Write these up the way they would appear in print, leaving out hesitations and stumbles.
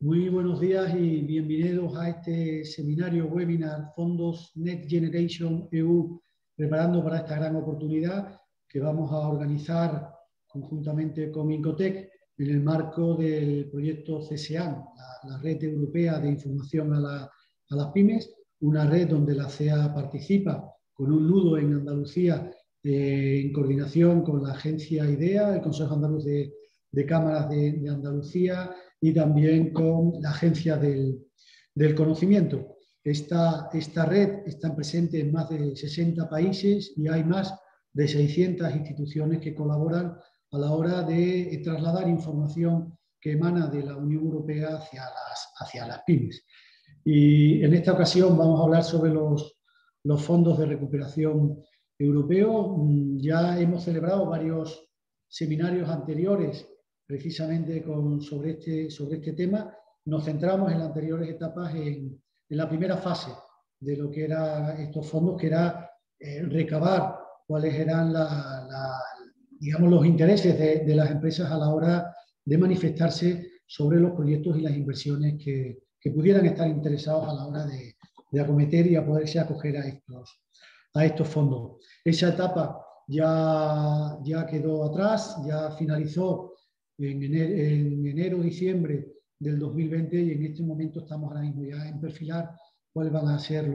Muy buenos días y bienvenidos a este seminario webinar Fondos Next Generation EU, preparando para esta gran oportunidad que vamos a organizar conjuntamente con Incotec en el marco del proyecto CSEAN, la Red Europea de Información a las Pymes, una red donde la CEA participa con un nudo en Andalucía en coordinación con la agencia IDEA, el Consejo Andaluz de Cámaras de Andalucía, y también con la Agencia del Conocimiento. Esta red está presente en más de 60 países y hay más de 600 instituciones que colaboran a la hora de trasladar información que emana de la Unión Europea hacia las pymes. Y en esta ocasión vamos a hablar sobre los fondos de recuperación europeos. Ya hemos celebrado varios seminarios anteriores precisamente sobre este tema. Nos centramos en las anteriores etapas en la primera fase de lo que eran estos fondos, que era recabar cuáles eran digamos, los intereses de las empresas a la hora de manifestarse sobre los proyectos y las inversiones que pudieran estar interesados a la hora de acometer y a poderse acoger a estos fondos. Esa etapa ya quedó atrás, ya finalizó en enero, diciembre del 2020 y en este momento estamos ahora mismo ya en perfilar cuáles van a ser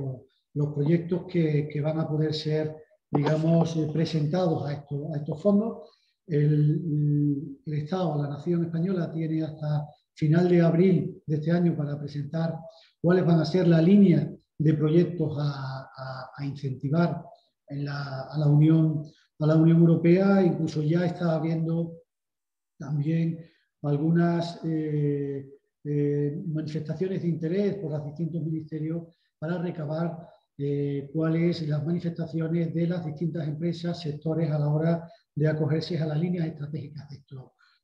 los proyectos que van a poder ser, digamos, presentados a estos fondos. El Estado, la Nación Española, tiene hasta final de abril de este año para presentar cuáles van a ser la línea de proyectos a incentivar a la Unión Europea. Incluso ya está habiendo también algunas manifestaciones de interés por los distintos ministerios para recabar cuáles son las manifestaciones de las distintas empresas, sectores a la hora de acogerse a las líneas estratégicas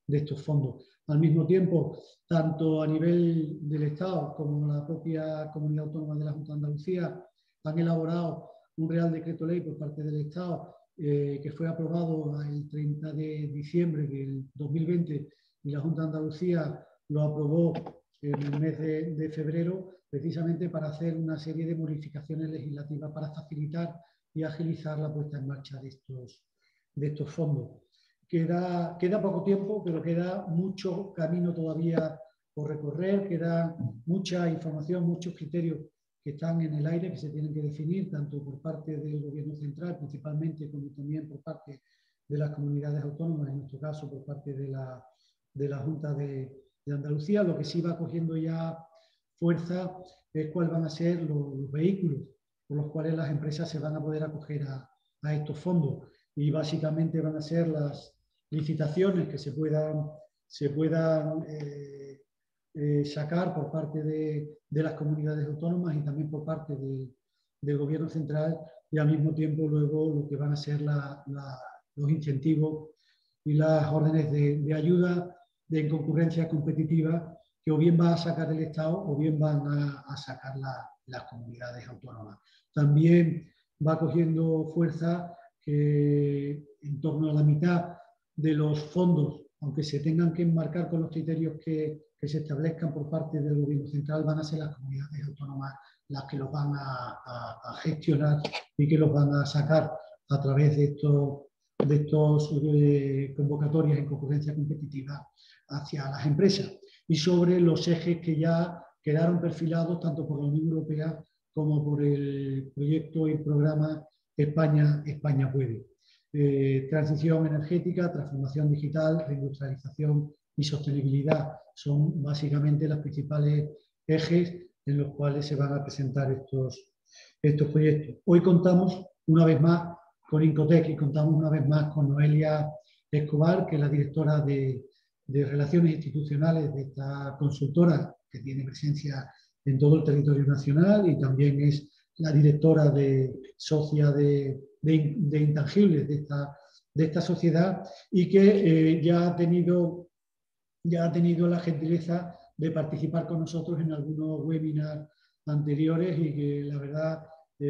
de estos fondos. Al mismo tiempo, tanto a nivel del Estado como la propia Comunidad Autónoma de la Junta de Andalucía han elaborado un Real Decreto Ley por parte del Estado que fue aprobado el 30 de diciembre del 2020 y la Junta de Andalucía lo aprobó en el mes de febrero, precisamente para hacer una serie de modificaciones legislativas para facilitar y agilizar la puesta en marcha de estos fondos. Queda poco tiempo, pero queda mucho camino todavía por recorrer, queda mucha información, muchos criterios que están en el aire, que se tienen que definir, tanto por parte del Gobierno central, principalmente, como también por parte de las comunidades autónomas, en nuestro caso por parte de la Junta de Andalucía. Lo que sí va cogiendo ya fuerza es cuáles van a ser los vehículos por los cuales las empresas se van a poder acoger a estos fondos. Y básicamente van a ser las licitaciones que se puedan sacar por parte de las comunidades autónomas y también por parte del Gobierno central, y al mismo tiempo luego lo que van a ser los incentivos y las órdenes de ayuda en concurrencia competitiva que o bien va a sacar el Estado o bien van a sacar las comunidades autónomas. También va cogiendo fuerza que en torno a la mitad de los fondos, aunque se tengan que enmarcar con los criterios que se establezcan por parte del Gobierno central, van a ser las comunidades autónomas las que los van a gestionar y que los van a sacar a través de estos convocatorias en concurrencia competitiva hacia las empresas, y sobre los ejes que ya quedaron perfilados tanto por la Unión Europea como por el proyecto y programa España Puede. Transición energética, transformación digital, reindustrialización y sostenibilidad son básicamente los principales ejes en los cuales se van a presentar estos proyectos. Hoy contamos una vez más con Incotec y contamos una vez más con Noelia Escobar, que es la directora de Relaciones Institucionales de esta consultora que tiene presencia en todo el territorio nacional, y también es la directora socia de intangibles de esta sociedad, y que ya ha tenido la gentileza de participar con nosotros en algunos webinars anteriores y que la verdad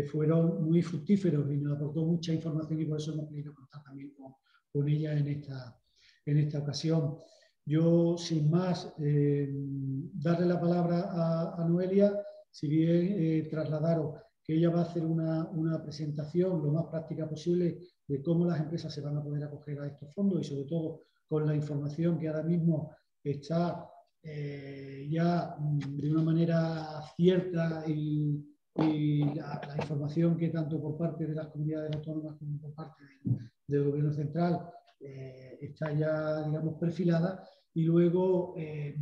fueron muy fructíferos y nos aportó mucha información, y por eso hemos querido contar también con ella en esta ocasión. Yo, sin más, darle la palabra a Noelia, si bien trasladaros que ella va a hacer una presentación lo más práctica posible de cómo las empresas se van a poder acoger a estos fondos y sobre todo con la información que ahora mismo está ya de una manera cierta y la información que tanto por parte de las comunidades autónomas como por parte del gobierno central está ya, digamos, perfilada, y luego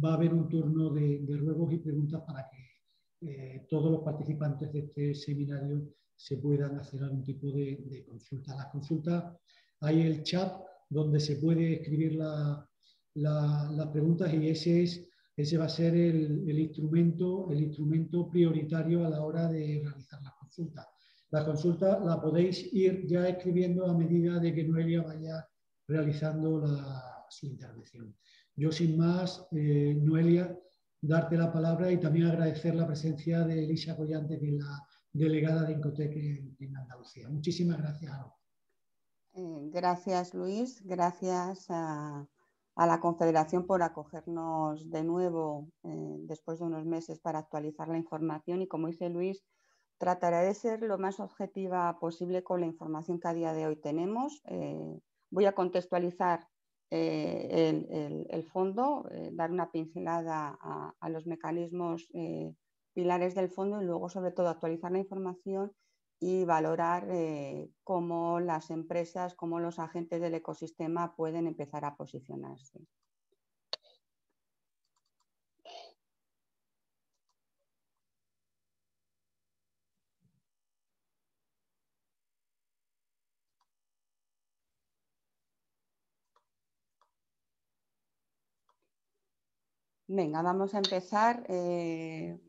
va a haber un turno de ruegos y preguntas para que todos los participantes de este seminario se puedan hacer algún tipo de consulta. Las consultas, hay el chat donde se puede escribir las preguntas y ese va a ser el instrumento prioritario a la hora de realizar las consultas. La consulta la podéis ir ya escribiendo a medida de que Noelia vaya realizando su intervención. Yo, sin más, Noelia, darte la palabra y también agradecer la presencia de Elisa Collante, que es la delegada de Incotec en Andalucía. Muchísimas gracias. Gracias, Luis. Gracias a la Confederación por acogernos de nuevo después de unos meses para actualizar la información y, como dice Luis, trataré de ser lo más objetiva posible con la información que a día de hoy tenemos. Voy a contextualizar el fondo, dar una pincelada a los mecanismos pilares del fondo y luego, sobre todo, actualizar la información y valorar cómo las empresas, cómo los agentes del ecosistema pueden empezar a posicionarse. Venga, vamos a empezar.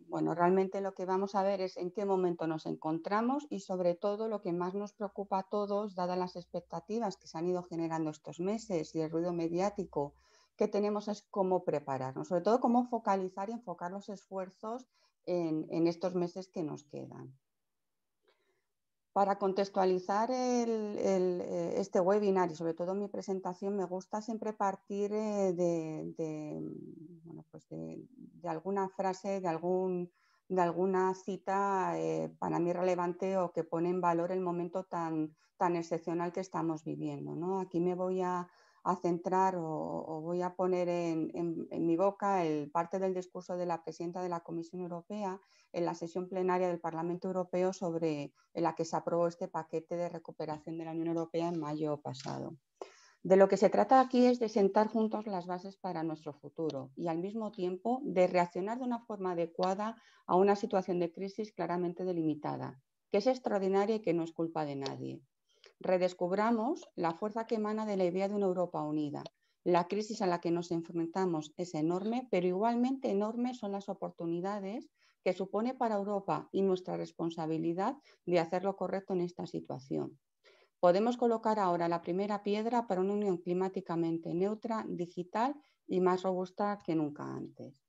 Bueno, realmente lo que vamos a ver es en qué momento nos encontramos y, sobre todo, lo que más nos preocupa a todos, dadas las expectativas que se han ido generando estos meses y el ruido mediático que tenemos, es cómo prepararnos, sobre todo cómo focalizar y enfocar los esfuerzos en estos meses que nos quedan. Para contextualizar este webinar y sobre todo mi presentación, me gusta siempre partir de alguna frase, de alguna cita para mí relevante o que pone en valor el momento tan excepcional que estamos viviendo, ¿no? Aquí me voy a centrar o voy a poner en mi boca parte del discurso de la presidenta de la Comisión Europea en la sesión plenaria del Parlamento Europeo en la que se aprobó este paquete de recuperación de la Unión Europea en mayo pasado. De lo que se trata aquí es de sentar juntos las bases para nuestro futuro y, al mismo tiempo, de reaccionar de una forma adecuada a una situación de crisis claramente delimitada, que es extraordinaria y que no es culpa de nadie. Redescubramos la fuerza que emana de la idea de una Europa unida. La crisis a la que nos enfrentamos es enorme, pero igualmente enormes son las oportunidades que supone para Europa y nuestra responsabilidad de hacer lo correcto en esta situación. Podemos colocar ahora la primera piedra para una unión climáticamente neutra, digital y más robusta que nunca antes.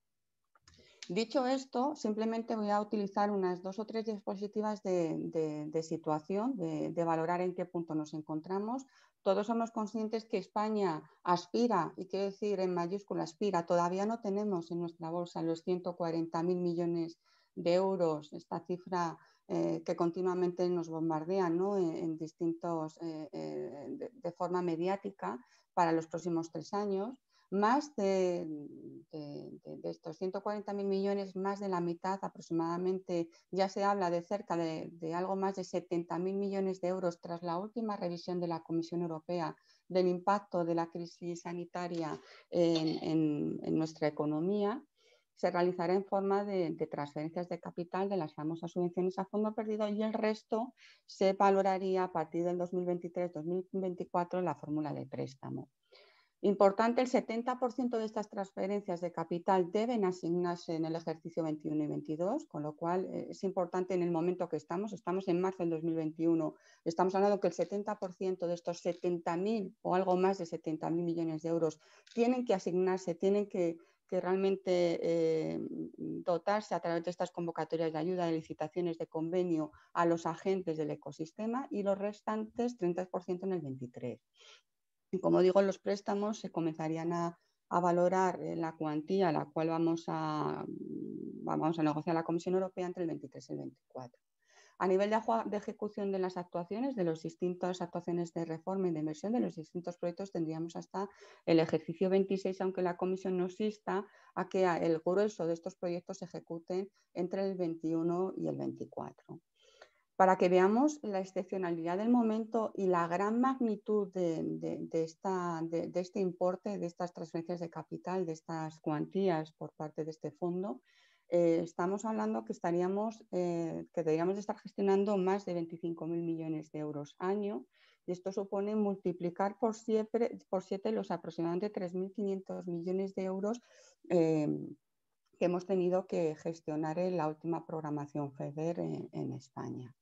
Dicho esto, simplemente voy a utilizar unas 2 o 3 diapositivas de situación, de valorar en qué punto nos encontramos. Todos somos conscientes que España aspira, y quiero decir en mayúscula aspira, todavía no tenemos en nuestra bolsa los 140.000 millones de euros, esta cifra que continuamente nos bombardean, ¿no? en distintos, de forma mediática para los próximos 3 años. Más de estos 140.000 millones, más de la mitad aproximadamente, ya se habla de cerca de algo más de 70.000 millones de euros tras la última revisión de la Comisión Europea del impacto de la crisis sanitaria en nuestra economía. Se realizará en forma de transferencias de capital, de las famosas subvenciones a fondo perdido, y el resto se valoraría a partir del 2023-2024 en la fórmula de préstamo. Importante, el 70% de estas transferencias de capital deben asignarse en el ejercicio 21 y 22, con lo cual es importante en el momento que estamos en marzo del 2021, estamos hablando que el 70% de estos 70.000 o algo más de 70.000 millones de euros tienen que asignarse, tienen que realmente dotarse a través de estas convocatorias de ayuda, de licitaciones, de convenio a los agentes del ecosistema, y los restantes 30% en el 23. Y, como digo, los préstamos se comenzarían a valorar la cuantía a la cual vamos a negociar la Comisión Europea entre el 23 y el 24. A nivel de ejecución de las actuaciones, de las distintas actuaciones de reforma y de inversión de los distintos proyectos, tendríamos hasta el ejercicio 26, aunque la Comisión nos insta a que el grueso de estos proyectos se ejecuten entre el 21 y el 24. Para que veamos la excepcionalidad del momento y la gran magnitud de este importe, de estas transferencias de capital, de estas cuantías por parte de este fondo, estamos hablando que deberíamos de estar gestionando más de 25.000 millones de euros año, y esto supone multiplicar por 7 los aproximadamente 3.500 millones de euros que hemos tenido que gestionar en la última programación FEDER en España.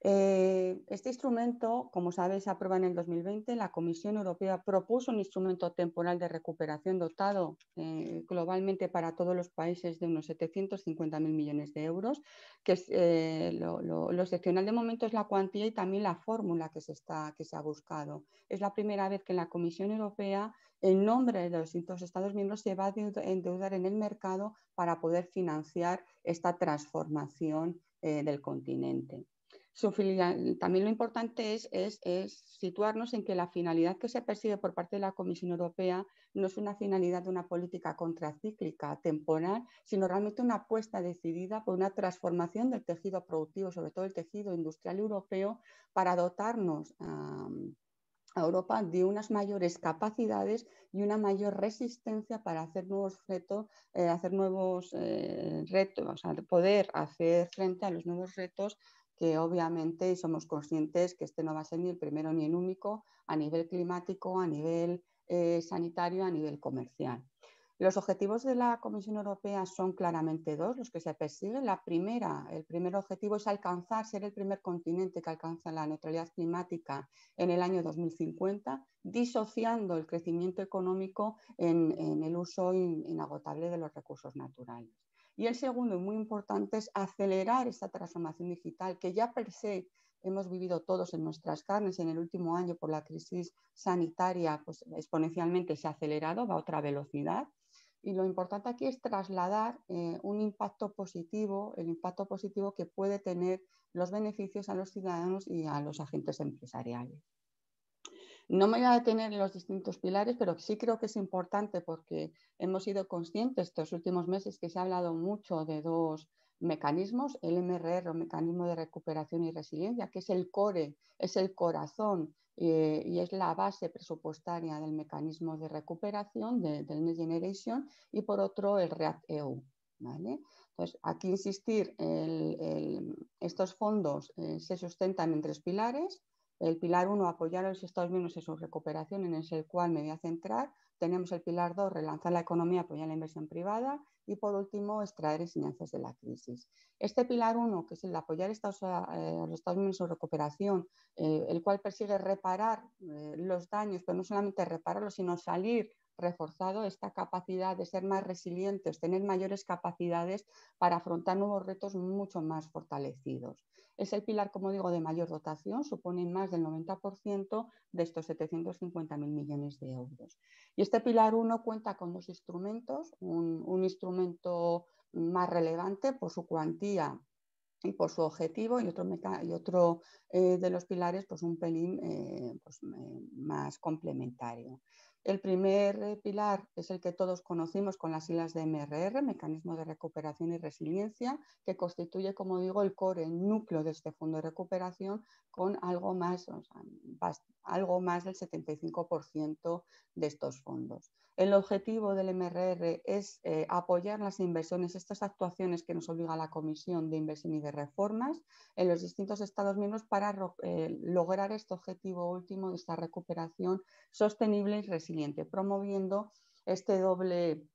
Este instrumento, como sabéis, se aprueba en el 2020. La Comisión Europea propuso un instrumento temporal de recuperación dotado globalmente para todos los países de unos 750.000 millones de euros, que es, lo excepcional de momento es la cuantía y también la fórmula que se ha buscado. Es la primera vez que la Comisión Europea, en nombre de los distintos Estados miembros, se va a endeudar en el mercado para poder financiar esta transformación del continente. También lo importante es situarnos en que la finalidad que se persigue por parte de la Comisión Europea no es una finalidad de una política contracíclica temporal, sino realmente una apuesta decidida por una transformación del tejido productivo, sobre todo el tejido industrial europeo, para dotarnos a Europa de unas mayores capacidades y una mayor resistencia para hacer nuevos retos, o sea, poder hacer frente a los nuevos retos que obviamente somos conscientes que este no va a ser ni el primero ni el único a nivel climático, a nivel sanitario, a nivel comercial. Los objetivos de la Comisión Europea son claramente dos, los que se persiguen. El primer objetivo es ser el primer continente que alcanza la neutralidad climática en el año 2050, disociando el crecimiento económico en el uso inagotable de los recursos naturales. Y el segundo, y muy importante, es acelerar esta transformación digital que ya per se hemos vivido todos en nuestras carnes en el último año por la crisis sanitaria, pues exponencialmente se ha acelerado, va a otra velocidad. Y lo importante aquí es trasladar un impacto positivo, el impacto positivo que puede tener los beneficios a los ciudadanos y a los agentes empresariales. No me voy a detener en los distintos pilares, pero sí creo que es importante porque hemos sido conscientes estos últimos meses que se ha hablado mucho de dos mecanismos, el MRR, o Mecanismo de Recuperación y Resiliencia, que es el core, es el corazón y es la base presupuestaria del mecanismo de recuperación del Next Generation, y por otro el REACT-EU. ¿Vale? Entonces, aquí insistir, estos fondos se sustentan en tres pilares. El pilar 1, apoyar a los Estados miembros en su recuperación, en el cual me voy a centrar. Tenemos el pilar 2, relanzar la economía, apoyar la inversión privada. Y por último, extraer enseñanzas de la crisis. Este pilar 1, que es el de apoyar a los Estados miembros en su recuperación, el cual persigue reparar los daños, pero no solamente repararlos, sino salir reforzado, esta capacidad de ser más resilientes, tener mayores capacidades para afrontar nuevos retos mucho más fortalecidos. Es el pilar, como digo, de mayor dotación, supone más del 90% de estos 750.000 millones de euros. Y este pilar 1 cuenta con dos instrumentos, un instrumento más relevante por su cuantía y por su objetivo, y otro de los pilares pues un pelín más complementario. El primer pilar es el que todos conocimos con las siglas de MRR, Mecanismo de Recuperación y Resiliencia, que constituye, como digo, el core, el núcleo de este fondo de recuperación, con algo más del 75% de estos fondos. El objetivo del MRR es apoyar las inversiones, estas actuaciones que nos obliga la Comisión de Inversión y de Reformas en los distintos Estados miembros para lograr este objetivo último de esta recuperación sostenible y resiliente, promoviendo este doble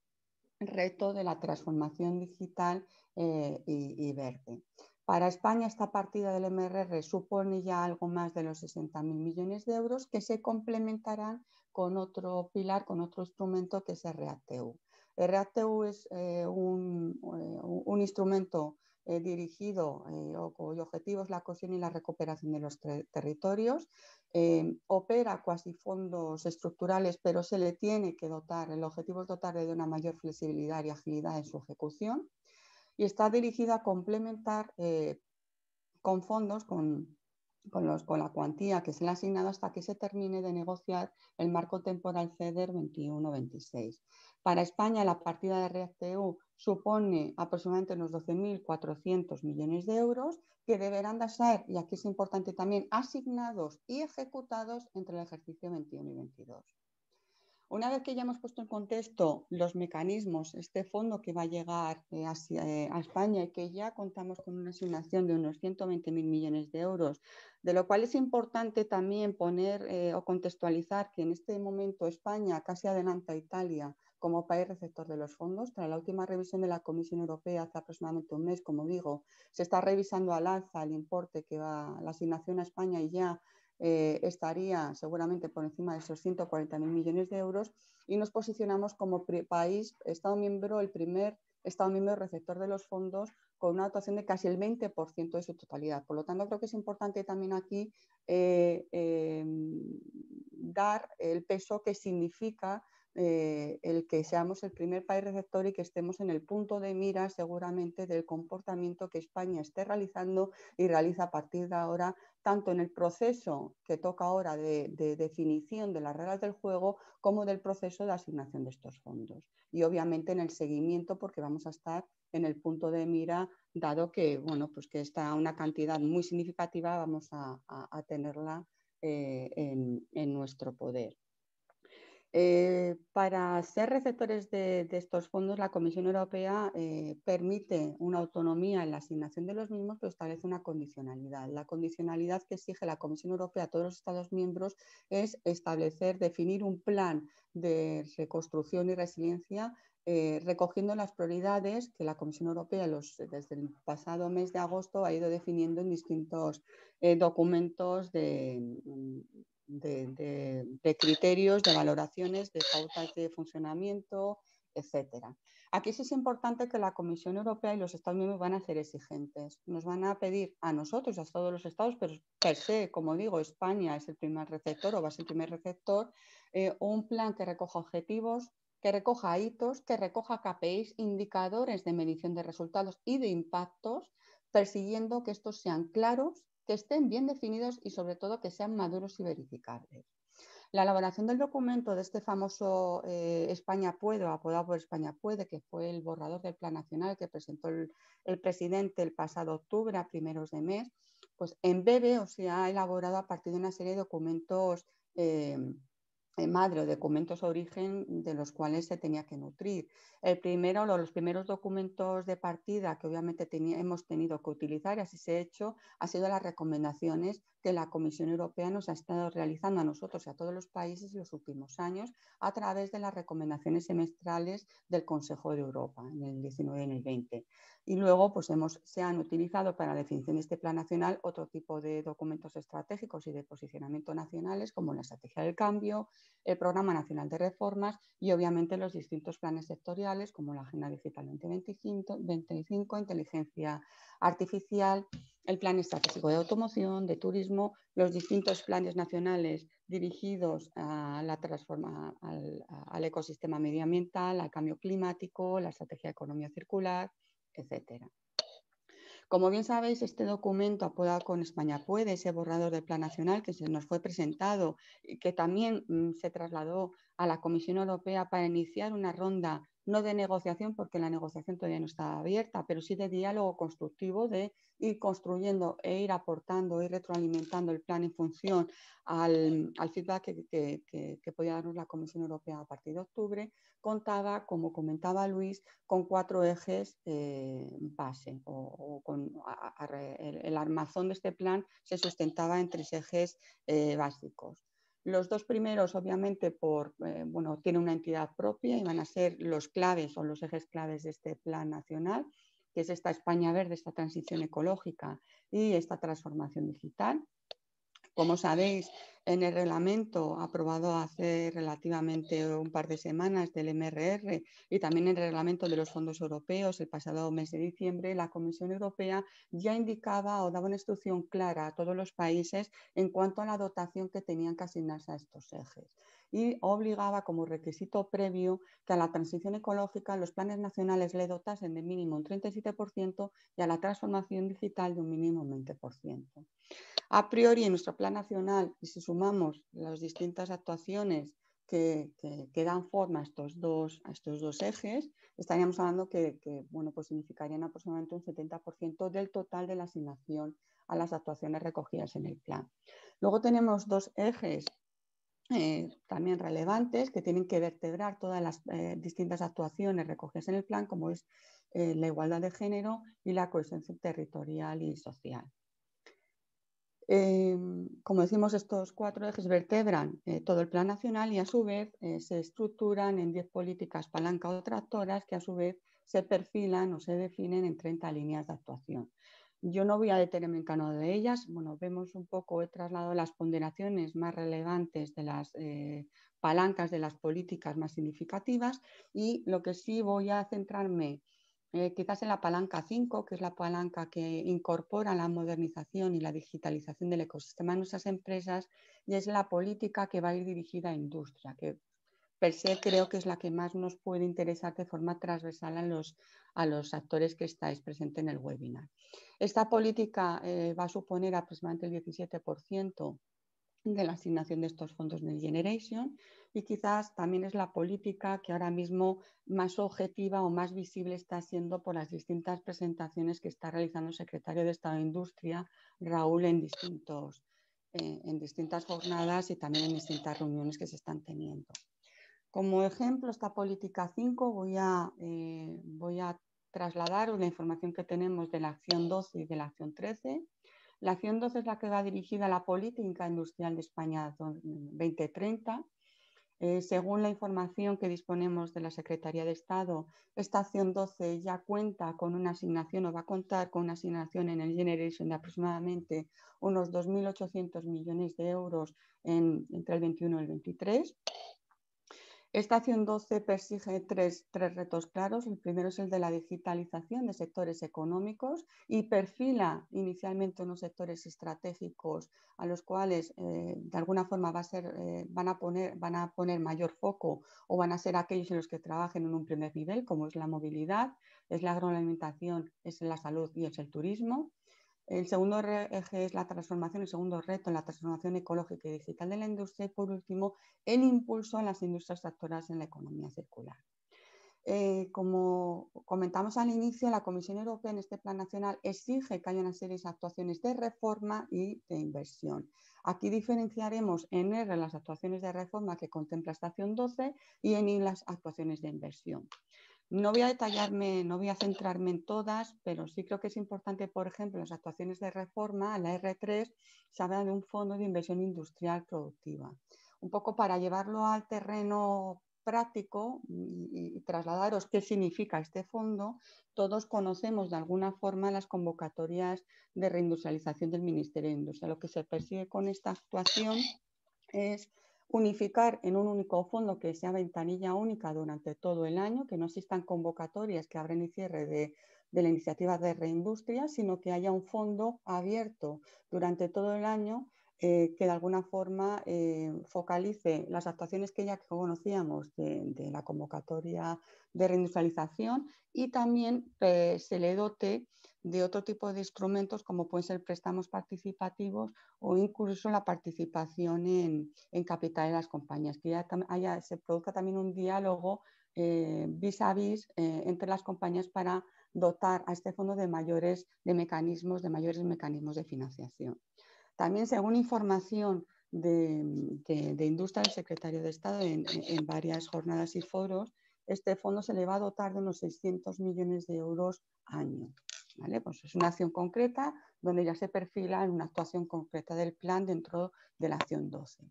reto de la transformación digital y verde. Para España, esta partida del MRR supone ya algo más de los 60.000 millones de euros, que se complementarán con otro pilar, con otro instrumento, que es el REACT-EU. El REACT-EU es un instrumento dirigido o cuyo objetivo es la cohesión y la recuperación de los territorios. Opera cuasi fondos estructurales, pero se le tiene que dotar, el objetivo es dotarle de una mayor flexibilidad y agilidad en su ejecución. Y está dirigido a complementar con fondos, con la cuantía que se le ha asignado hasta que se termine de negociar el marco temporal FEDER 21-26. Para España, la partida de REACT-EU supone aproximadamente unos 12.400 millones de euros que deberán de ser, y aquí es importante también, asignados y ejecutados entre el ejercicio 21 y 22. Una vez que ya hemos puesto en contexto los mecanismos, este fondo que va a llegar a España y que ya contamos con una asignación de unos 120.000 millones de euros, de lo cual es importante también poner o contextualizar que en este momento España casi adelanta a Italia como país receptor de los fondos. Tras la última revisión de la Comisión Europea hace aproximadamente un mes, como digo, se está revisando al alza el importe que va la asignación a España y ya estaría seguramente por encima de esos 140.000 millones de euros y nos posicionamos como país, Estado miembro, el primer Estado miembro receptor de los fondos con una dotación de casi el 20% de su totalidad. Por lo tanto, creo que es importante también aquí dar el peso que significa el que seamos el primer país receptor y que estemos en el punto de mira seguramente del comportamiento que España esté realizando y realiza a partir de ahora, tanto en el proceso que toca ahora de definición de las reglas del juego como del proceso de asignación de estos fondos. Y obviamente en el seguimiento, porque vamos a estar en el punto de mira, dado que, bueno, pues que está una cantidad muy significativa, vamos a tenerla en nuestro poder. Para ser receptores de estos fondos, la Comisión Europea permite una autonomía en la asignación de los mismos, pero establece una condicionalidad. La condicionalidad que exige la Comisión Europea a todos los Estados miembros es definir un plan de reconstrucción y resiliencia recogiendo las prioridades que la Comisión Europea desde el pasado mes de agosto ha ido definiendo en distintos documentos de criterios, de valoraciones, de pautas de funcionamiento, etcétera. Aquí sí es importante que la Comisión Europea y los Estados miembros van a ser exigentes. Nos van a pedir a nosotros, a todos los Estados, pero per se, como digo, España es el primer receptor o va a ser el primer receptor, un plan que recoja objetivos, que recoja hitos, que recoja KPIs, indicadores de medición de resultados y de impactos, persiguiendo que estos sean claros, que estén bien definidos y sobre todo que sean maduros y verificables. La elaboración del documento de este famoso España Puede, o apodado por España Puede, que fue el borrador del Plan Nacional que presentó el presidente el pasado octubre a primeros de mes, pues en breve se ha elaborado a partir de una serie de documentos madre o documentos origen de los cuales se tenía que nutrir. Los primeros documentos de partida que obviamente hemos tenido que utilizar, y así se ha hecho, ha sido las recomendaciones que la Comisión Europea nos ha estado realizando a nosotros y a todos los países en los últimos años a través de las recomendaciones semestrales del Consejo de Europa en el 19 y en el 20. Y luego pues se han utilizado para la definición de este plan nacional otro tipo de documentos estratégicos y de posicionamiento nacionales como la Estrategia del Cambio, el Programa Nacional de Reformas y obviamente los distintos planes sectoriales como la Agenda Digital 2025, Inteligencia Artificial, el Plan Estratégico de Automoción, de Turismo, los distintos planes nacionales dirigidos a al ecosistema medioambiental, al cambio climático, la Estrategia de Economía Circular, etcétera. Como bien sabéis, este documento apodado con España Puede, ese borrador del Plan Nacional que se nos fue presentado y que también se trasladó a la Comisión Europea para iniciar una ronda, no de negociación porque la negociación todavía no está abierta, pero sí de diálogo constructivo, de ir construyendo e ir aportando, ir retroalimentando el plan en función al feedback que podía darnos la Comisión Europea a partir de octubre, contaba, como comentaba Luis, con 4 ejes base el armazón de este plan se sustentaba en 3 ejes básicos. Los 2 primeros, obviamente, tienen una entidad propia y van a ser los claves o los ejes claves de este plan nacional, que es esta España Verde, esta transición ecológica y esta transformación digital. Como sabéis, en el reglamento aprobado hace relativamente un par de semanas del MRR y también en el reglamento de los fondos europeos el pasado mes de diciembre, la Comisión Europea ya indicaba o daba una instrucción clara a todos los países en cuanto a la dotación que tenían que asignarse a estos ejes y obligaba como requisito previo que a la transición ecológica los planes nacionales le dotasen de mínimo un 37% y a la transformación digital de un mínimo un 20%. A priori, en nuestro plan nacional, y si sumamos las distintas actuaciones que dan forma a estos dos ejes, estaríamos hablando que bueno, pues significarían aproximadamente un 70% del total de la asignación a las actuaciones recogidas en el plan. Luego tenemos dos ejes también relevantes que tienen que vertebrar todas las distintas actuaciones recogidas en el plan, como es la igualdad de género y la cohesión territorial y social. Como decimos, estos 4 ejes vertebran todo el plan nacional y a su vez se estructuran en 10 políticas palanca o tractoras que a su vez se perfilan o se definen en 30 líneas de actuación. Yo no voy a detenerme en cada una de ellas. Bueno, vemos un poco, he trasladado las ponderaciones más relevantes de las palancas de las políticas más significativas y lo que sí voy a centrarme quizás en la palanca 5, que es la palanca que incorpora la modernización y la digitalización del ecosistema de nuestras empresas, y es la política que va a ir dirigida a industria, que per se creo que es la que más nos puede interesar de forma transversal a los actores que estáis presentes en el webinar. Esta política va a suponer aproximadamente el 17% de la asignación de estos fondos Next Generation y quizás también es la política que ahora mismo más objetiva o más visible está siendo por las distintas presentaciones que está realizando el secretario de Estado de Industria, Raúl, en distintas jornadas y también en distintas reuniones que se están teniendo. Como ejemplo, esta política 5 voy a trasladar la información que tenemos de la acción 12 y de la acción 13. La acción 12 es la que va dirigida a la política industrial de España 2030. Según la información que disponemos de la Secretaría de Estado, esta acción 12 ya cuenta con una asignación o va a contar con una asignación en el Generation de aproximadamente unos 2.800 millones de euros entre el 21 y el 23. Esta acción 12 persigue tres retos claros. El primero es el de la digitalización de sectores económicos y perfila inicialmente unos sectores estratégicos a los cuales de alguna forma van a poner mayor foco o van a ser aquellos en los que trabajen en un primer nivel, como es la movilidad, es la agroalimentación, es la salud y es el turismo. El segundo eje es la transformación, el segundo reto en la transformación ecológica y digital de la industria y por último el impulso a las industrias tractoras en la economía circular. Como comentamos al inicio, la Comisión Europea en este plan nacional exige que haya una serie de actuaciones de reforma y de inversión. Aquí diferenciaremos en R las actuaciones de reforma que contempla esta acción 12 y en I las actuaciones de inversión. No voy a centrarme en todas, pero sí creo que es importante, por ejemplo, en las actuaciones de reforma, la R3, se habla de un fondo de inversión industrial productiva. Un poco para llevarlo al terreno práctico y trasladaros qué significa este fondo, todos conocemos de alguna forma las convocatorias de reindustrialización del Ministerio de Industria. Lo que se persigue con esta actuación es unificar en un único fondo que sea ventanilla única durante todo el año, que no existan convocatorias que abren y cierre de la iniciativa de reindustria, sino que haya un fondo abierto durante todo el año que de alguna forma focalice las actuaciones que ya conocíamos de la convocatoria de reindustrialización y también se le dote de otro tipo de instrumentos como pueden ser préstamos participativos o incluso la participación en capital de las compañías, que se produzca también un diálogo vis a vis entre las compañías para dotar a este fondo de mayores mecanismos de financiación. También, según información de Industria del Secretario de Estado en varias jornadas y foros, este fondo se le va a dotar de unos 600 millones de euros año. ¿Vale? Pues es una acción concreta donde ya se perfila en una actuación concreta del plan dentro de la acción 12.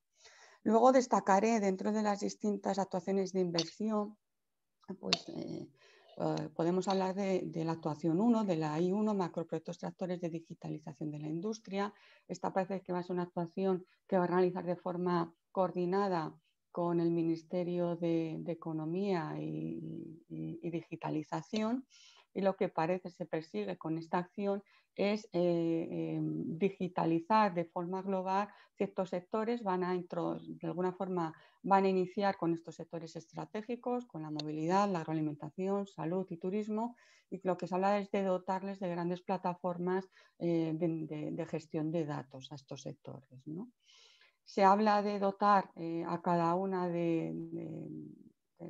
Luego destacaré dentro de las distintas actuaciones de inversión, pues podemos hablar de la actuación 1, de la I1, macroproyectos tractores de digitalización de la industria. Esta parece que va a ser una actuación que va a realizar de forma coordinada con el Ministerio de Economía y Digitalización. Y lo que parece se persigue con esta acción es digitalizar de forma global ciertos sectores, de alguna forma van a iniciar con estos sectores estratégicos, con la movilidad, la agroalimentación, salud y turismo, y lo que se habla es de dotarles de grandes plataformas de gestión de datos a estos sectores, ¿no? Se habla de dotar a cada una de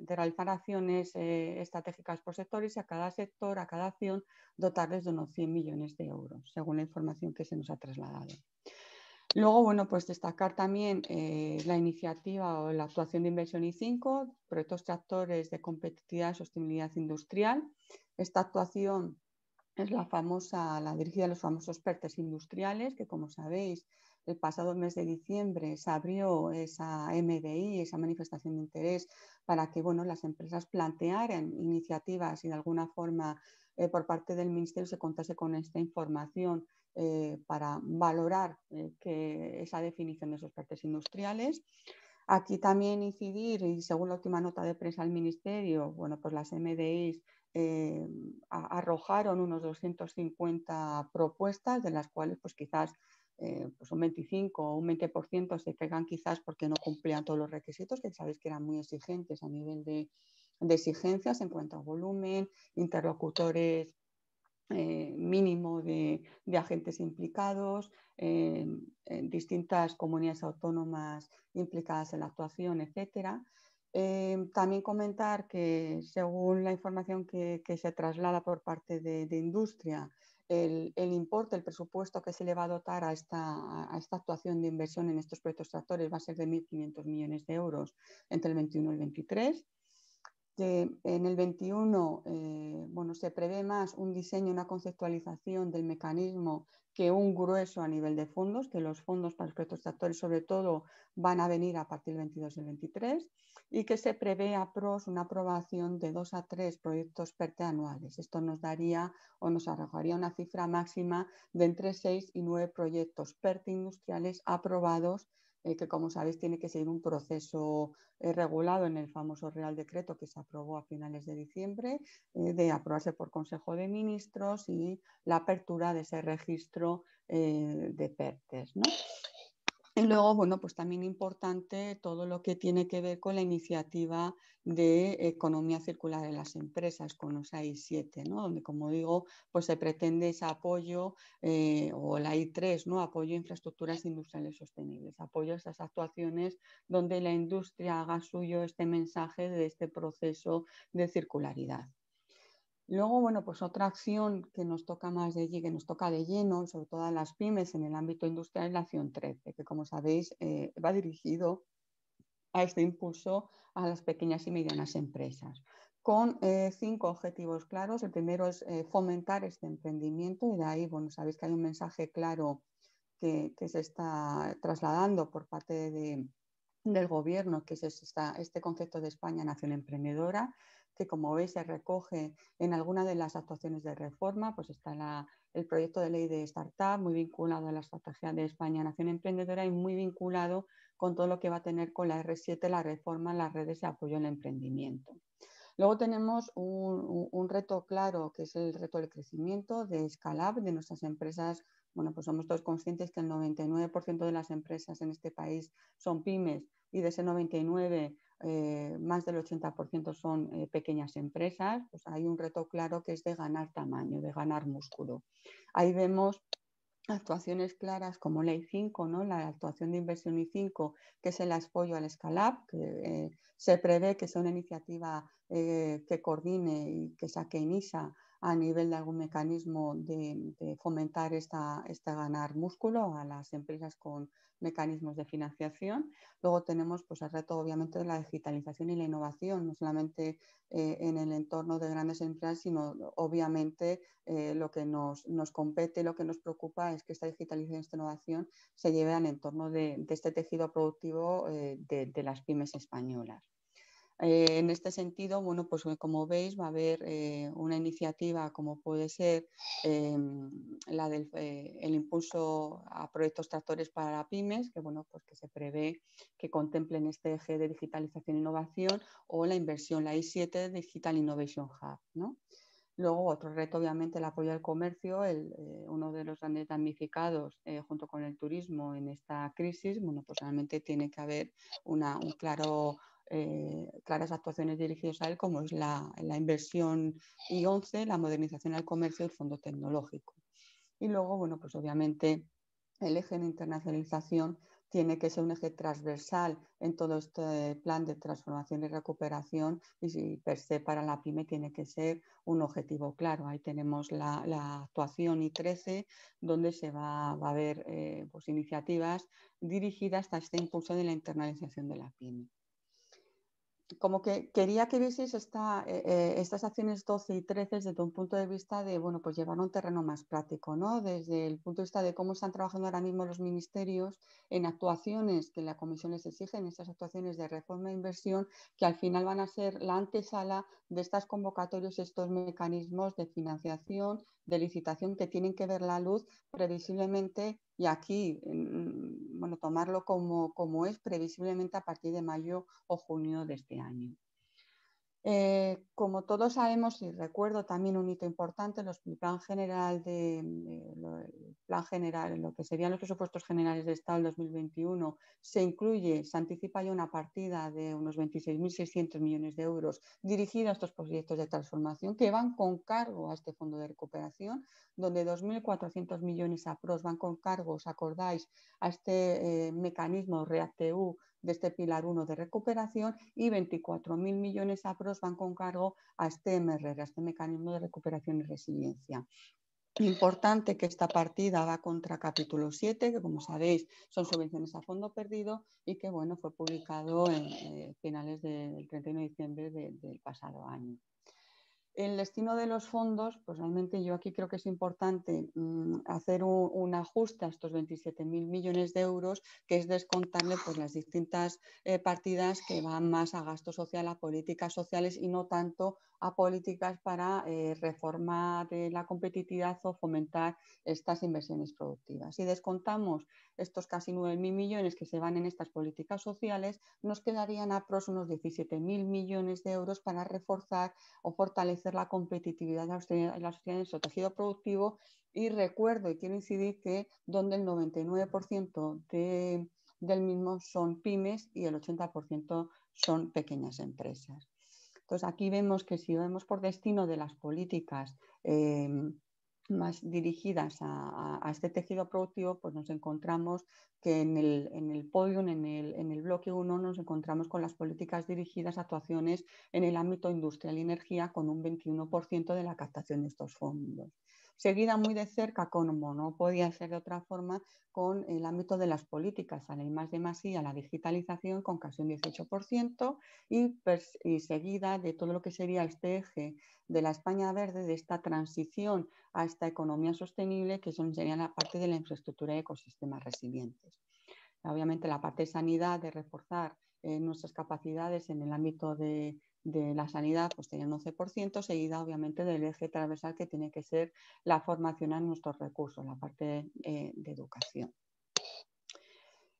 realizar acciones estratégicas por sectores y a cada sector, a cada acción, dotarles de unos 100 millones de euros, según la información que se nos ha trasladado. Luego, bueno, pues destacar también la iniciativa o la actuación de Inversión I5, proyectos tractores de competitividad y sostenibilidad industrial. Esta actuación es la dirigida a los famosos PERTES industriales, que como sabéis, el pasado mes de diciembre se abrió esa MDI, esa manifestación de interés, para que bueno, las empresas plantearan iniciativas y de alguna forma por parte del Ministerio se contase con esta información para valorar esa definición de esos PERTES industriales. Aquí también incidir, y según la última nota de prensa del Ministerio, bueno, pues las MDIs arrojaron unos 250 propuestas, de las cuales pues quizás pues un 25 o un 20% se pegan quizás porque no cumplían todos los requisitos, que sabéis que eran muy exigentes a nivel de exigencias en cuanto a volumen, interlocutores mínimo de agentes implicados, distintas comunidades autónomas implicadas en la actuación, etcétera. También comentar que según la información que se traslada por parte de industria, el importe, el presupuesto que se le va a dotar a esta actuación de inversión en estos proyectos tractores va a ser de 1.500 millones de euros entre el 21 y el 23. En el 21 bueno, se prevé más un diseño, una conceptualización del mecanismo que un grueso a nivel de fondos, que los fondos para los proyectos tractores sobre todo van a venir a partir del 22 y el 23, y que se prevé una aprobación de 2 a 3 proyectos PERTE anuales. Esto nos daría o nos arrojaría una cifra máxima de entre 6 y 9 proyectos PERTE industriales aprobados, que como sabéis tiene que seguir un proceso regulado en el famoso Real Decreto que se aprobó a finales de diciembre, de aprobarse por Consejo de Ministros y la apertura de ese registro de PERTES, ¿no? Y luego, bueno, pues también importante todo lo que tiene que ver con la iniciativa de economía circular en las empresas, con los AI7, ¿no? Donde, como digo, pues se pretende ese apoyo, o la I3, ¿no? Apoyo a infraestructuras industriales sostenibles, apoyo a esas actuaciones donde la industria haga suyo este mensaje de este proceso de circularidad. Luego, bueno, pues otra acción que nos toca que nos toca de lleno, sobre todo a las pymes en el ámbito industrial, es la acción 13, que como sabéis va dirigido a este impulso a las pequeñas y medianas empresas, con 5 objetivos claros. El primero es fomentar este emprendimiento, y de ahí, bueno, sabéis que hay un mensaje claro que se está trasladando por parte del gobierno, que es este concepto de España Nación Emprendedora, que como veis se recoge en alguna de las actuaciones de reforma. Pues está el proyecto de ley de startup, muy vinculado a la estrategia de España Nación Emprendedora y muy vinculado con todo lo que va a tener con la R7, la reforma en las redes de apoyo al emprendimiento. Luego tenemos un reto claro, que es el reto del crecimiento, de Scale Up, de nuestras empresas. Bueno, pues somos todos conscientes que el 99% de las empresas en este país son pymes, y de ese 99%, más del 80% son pequeñas empresas. Pues hay un reto claro que es de ganar tamaño, de ganar músculo. Ahí vemos actuaciones claras como la I5, ¿no? La actuación de Inversión I5, que es el apoyo al Scale Up, que se prevé que sea una iniciativa que coordine y que saque INISA a nivel de algún mecanismo de fomentar este ganar músculo a las empresas con mecanismos de financiación. Luego tenemos pues, el reto obviamente de la digitalización y la innovación, no solamente en el entorno de grandes empresas, sino obviamente lo que nos compete, lo que nos preocupa es que esta digitalización y esta innovación se lleve al entorno de este tejido productivo de las pymes españolas. En este sentido, bueno, pues como veis va a haber una iniciativa como puede ser la del el impulso a proyectos tractores para pymes, que bueno, pues que se prevé que contemplen este eje de digitalización e innovación, o la inversión, la I7 Digital Innovation Hub, ¿no? Luego, otro reto, obviamente, el apoyo al comercio, uno de los grandes damnificados junto con el turismo en esta crisis. Bueno, pues realmente tiene que haber claras actuaciones dirigidas a él, como es la inversión I11, la modernización al comercio y el fondo tecnológico. Y luego, bueno, pues obviamente el eje de internacionalización tiene que ser un eje transversal en todo este plan de transformación y recuperación, y si per se para la pyme tiene que ser un objetivo claro. Ahí tenemos la actuación I13, donde se va a ver pues iniciativas dirigidas a este impulso de la internalización de la pyme. Como que quería que vieseis estas acciones 12 y 13 desde un punto de vista de, bueno, pues llevar a un terreno más práctico, ¿no? Desde el punto de vista de cómo están trabajando ahora mismo los ministerios en actuaciones que la Comisión les exige, en estas actuaciones de reforma e inversión, que al final van a ser la antesala de estas convocatorias, estos mecanismos de financiación, de licitación que tienen que ver la luz previsiblemente, y aquí, bueno, tomarlo como es previsiblemente a partir de mayo o junio de este año. Como todos sabemos, y recuerdo también un hito importante, el plan general en lo que serían los presupuestos generales de Estado del 2021, se anticipa ya una partida de unos 26.600 millones de euros dirigida a estos proyectos de transformación que van con cargo a este fondo de recuperación, donde 2.400 millones aprox van con cargo, os acordáis, a este mecanismo REACT-EU de este pilar 1 de recuperación, y 24.000 millones aprox van con cargo a este MRR, a este mecanismo de recuperación y resiliencia. Importante que esta partida va contra capítulo 7, que como sabéis son subvenciones a fondo perdido, y que bueno, fue publicado en finales del 31 de diciembre del pasado año. El destino de los fondos, pues realmente yo aquí creo que es importante hacer un ajuste a estos 27.000 millones de euros, que es descontarle pues, las distintas partidas que van más a gasto social, a políticas sociales, y no tanto a políticas para reformar la competitividad o fomentar estas inversiones productivas. Si descontamos estos casi 9.000 millones que se van en estas políticas sociales, nos quedarían aproximadamente unos 17.000 millones de euros para reforzar o fortalecer la competitividad de la sociedad en su tejido productivo. Y recuerdo y quiero incidir que donde el 99% del mismo son pymes y el 80% son pequeñas empresas. Entonces aquí vemos que si vemos por destino de las políticas más dirigidas a este tejido productivo, pues nos encontramos que en el podium, en el bloque 1, nos encontramos con las políticas dirigidas a actuaciones en el ámbito industrial y energía, con un 21% de la captación de estos fondos. Seguida muy de cerca, como no podía ser de otra forma, con el ámbito de las políticas, a la I+D+I, a la digitalización, con casi un 18%, y seguida de todo lo que sería este eje de la España verde, de esta transición a esta economía sostenible, que sería la parte de la infraestructura y ecosistemas resilientes. Obviamente la parte de sanidad, de reforzar nuestras capacidades en el ámbito de la sanidad, pues tenía un 11%, seguida obviamente del eje transversal, que tiene que ser la formación en nuestros recursos, la parte de educación.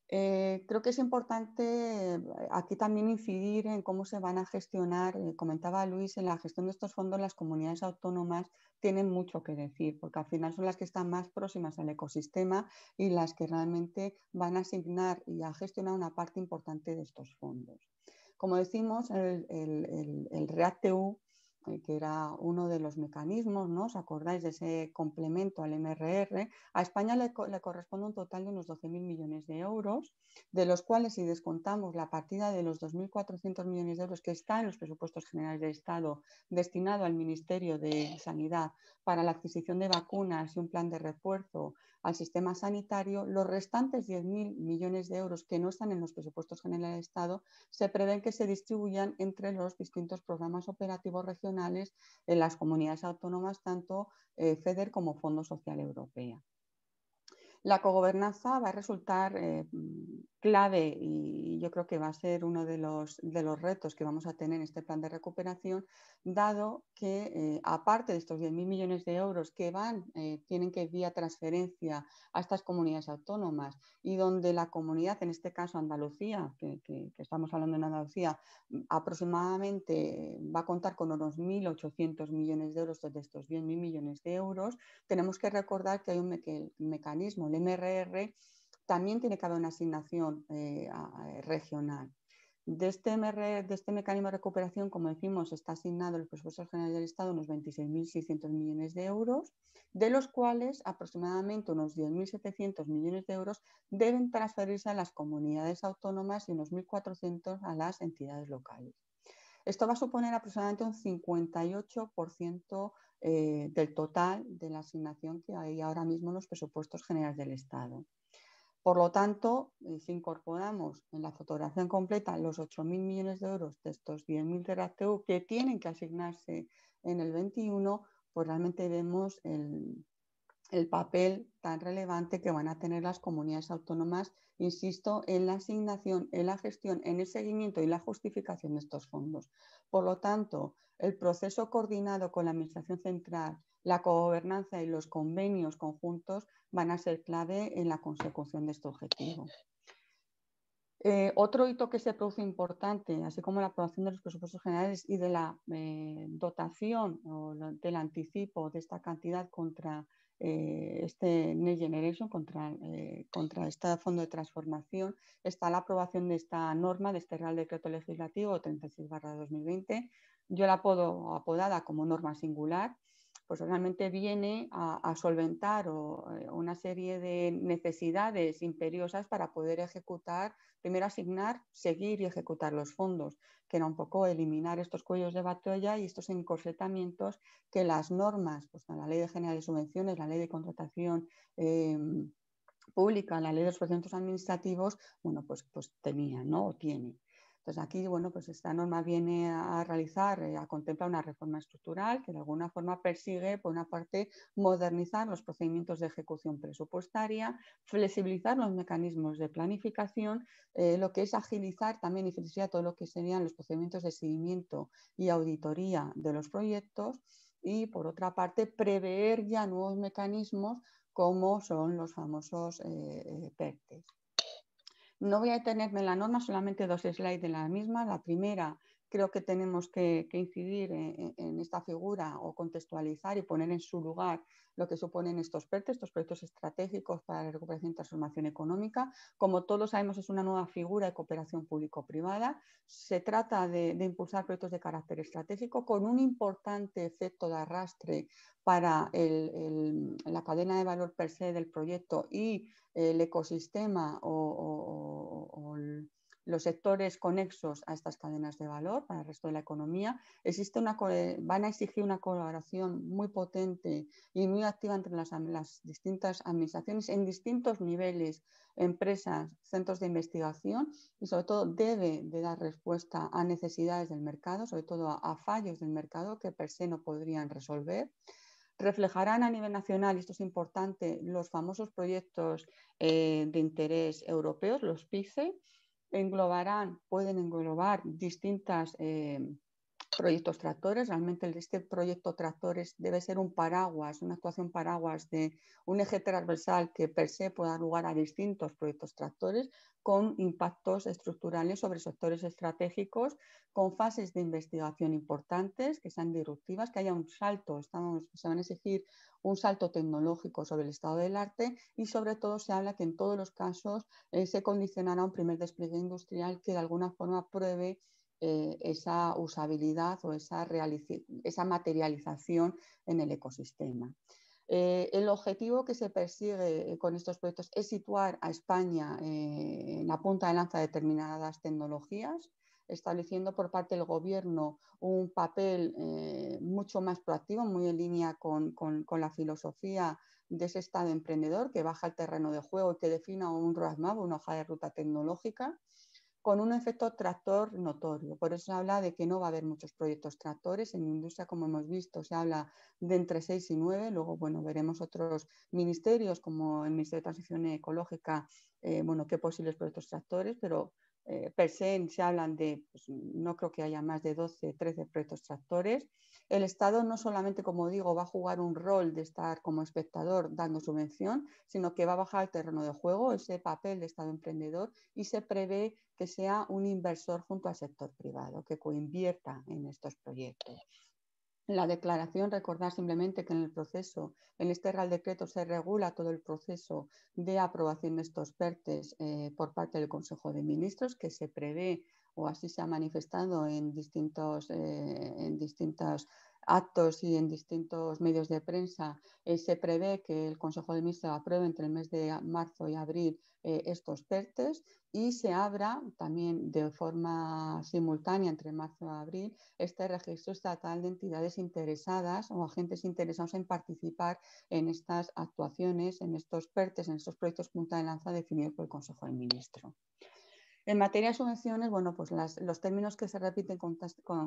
Creo que es importante aquí también incidir en cómo se van a gestionar, comentaba Luis, en la gestión de estos fondos las comunidades autónomas tienen mucho que decir, porque al final son las que están más próximas al ecosistema y las que realmente van a asignar y a gestionar una parte importante de estos fondos. Como decimos, el REACT-EU, que era uno de los mecanismos, ¿no? ¿Os acordáis de ese complemento al MRR? A España le corresponde un total de unos 12.000 millones de euros, de los cuales, si descontamos la partida de los 2.400 millones de euros que está en los presupuestos generales del Estado destinado al Ministerio de Sanidad para la adquisición de vacunas y un plan de refuerzo al sistema sanitario, los restantes 10.000 millones de euros que no están en los presupuestos generales del Estado se prevén que se distribuyan entre los distintos programas operativos regionales en las comunidades autónomas, tanto FEDER como Fondo Social Europeo. La cogobernanza va a resultar clave y yo creo que va a ser uno de los retos que vamos a tener en este plan de recuperación, dado que aparte de estos 10.000 millones de euros que tienen que ir vía transferencia a estas comunidades autónomas y donde la comunidad, en este caso Andalucía, que estamos hablando en Andalucía, aproximadamente va a contar con unos 1.800 millones de euros de estos 10.000 millones de euros, tenemos que recordar que hay un mecanismo, el MRR, también tiene que haber una asignación regional. De este mecanismo de recuperación, como decimos, está asignado en los presupuestos generales del Estado unos 26.600 millones de euros, de los cuales aproximadamente unos 10.700 millones de euros deben transferirse a las comunidades autónomas y unos 1.400 a las entidades locales. Esto va a suponer aproximadamente un 58% del total de la asignación que hay ahora mismo en los presupuestos generales del Estado. Por lo tanto, si incorporamos en la fotografía completa los 8.000 millones de euros de estos 10.000 de RACTEU que tienen que asignarse en el 21, pues realmente vemos el papel tan relevante que van a tener las comunidades autónomas, insisto, en la asignación, en la gestión, en el seguimiento y la justificación de estos fondos. Por lo tanto, el proceso coordinado con la Administración Central, la cogobernanza y los convenios conjuntos van a ser clave en la consecución de este objetivo. Otro hito que se produce importante, así como la aprobación de los presupuestos generales y de la dotación o del anticipo de esta cantidad contra este Next Generation, contra este fondo de transformación, está la aprobación de esta norma, de este Real Decreto Legislativo 36/2020. Yo la apodada como norma singular, pues realmente viene a solventar una serie de necesidades imperiosas para poder ejecutar, primero asignar, seguir y ejecutar los fondos, que era un poco eliminar estos cuellos de botella y estos encorsetamientos que las normas, pues la Ley General de Subvenciones, la Ley de Contratación Pública, la Ley de los Procedimientos Administrativos, bueno, pues tenían, ¿no? O tiene. Entonces aquí, bueno, pues esta norma viene a realizar, a contemplar una reforma estructural que de alguna forma persigue, por una parte, modernizar los procedimientos de ejecución presupuestaria, flexibilizar los mecanismos de planificación, lo que es agilizar también y flexibilizar todo lo que serían los procedimientos de seguimiento y auditoría de los proyectos y, por otra parte, prever ya nuevos mecanismos como son los famosos PERTES. No voy a detenerme en la norma, solamente 2 slides de la misma. La primera, creo que tenemos que incidir en esta figura o contextualizar y poner en su lugar lo que suponen estos PERTES, estos proyectos estratégicos para la recuperación y transformación económica. Como todos sabemos, es una nueva figura de cooperación público-privada. Se trata de impulsar proyectos de carácter estratégico con un importante efecto de arrastre para la cadena de valor per se del proyecto y el ecosistema o los sectores conexos a estas cadenas de valor para el resto de la economía. Van a exigir una colaboración muy potente y muy activa entre las distintas administraciones en distintos niveles, empresas, centros de investigación y sobre todo debe de dar respuesta a necesidades del mercado, sobre todo a fallos del mercado que per se no podrían resolver. Reflejarán a nivel nacional, y esto es importante, los famosos proyectos de interés europeos, los PICE, pueden englobar distintos proyectos tractores. Realmente este proyecto tractores debe ser un paraguas, una actuación paraguas de un eje transversal que per se pueda dar lugar a distintos proyectos tractores con impactos estructurales sobre sectores estratégicos, con fases de investigación importantes, que sean disruptivas, que haya un salto, se van a exigir un salto tecnológico sobre el estado del arte y sobre todo se habla que en todos los casos se condicionará un primer despliegue industrial que de alguna forma pruebe esa usabilidad o esa materialización en el ecosistema. El objetivo que se persigue con estos proyectos es situar a España en la punta de lanza de determinadas tecnologías, estableciendo por parte del Gobierno un papel mucho más proactivo, muy en línea con la filosofía de ese Estado emprendedor que baja al terreno de juego y que defina un roadmap, una hoja de ruta tecnológica. con un efecto tractor notorio. Por eso se habla de que no va a haber muchos proyectos tractores. En industria, como hemos visto, se habla de entre 6 y 9. Luego, bueno, veremos otros ministerios, como el Ministerio de Transición Ecológica, bueno, qué posibles proyectos tractores, pero per se se hablan de, pues, no creo que haya más de 12, 13 proyectos tractores. El Estado no solamente, como digo, va a jugar un rol de estar como espectador dando subvención, sino que va a bajar al terreno de juego ese papel de Estado emprendedor y se prevé que sea un inversor junto al sector privado, que coinvierta en estos proyectos. La declaración, recordar simplemente que en el proceso, en este Real Decreto se regula todo el proceso de aprobación de estos PERTEs por parte del Consejo de Ministros, que se prevé, o así se ha manifestado en distintos actos y en distintos medios de prensa, se prevé que el Consejo de Ministros apruebe entre el mes de marzo y abril estos PERTEs y se abra también de forma simultánea entre marzo y abril este registro estatal de entidades interesadas o agentes interesados en participar en estas actuaciones, en estos PERTEs, en estos proyectos punta de lanza definidos por el Consejo de Ministros. En materia de subvenciones, bueno, pues los términos que se repiten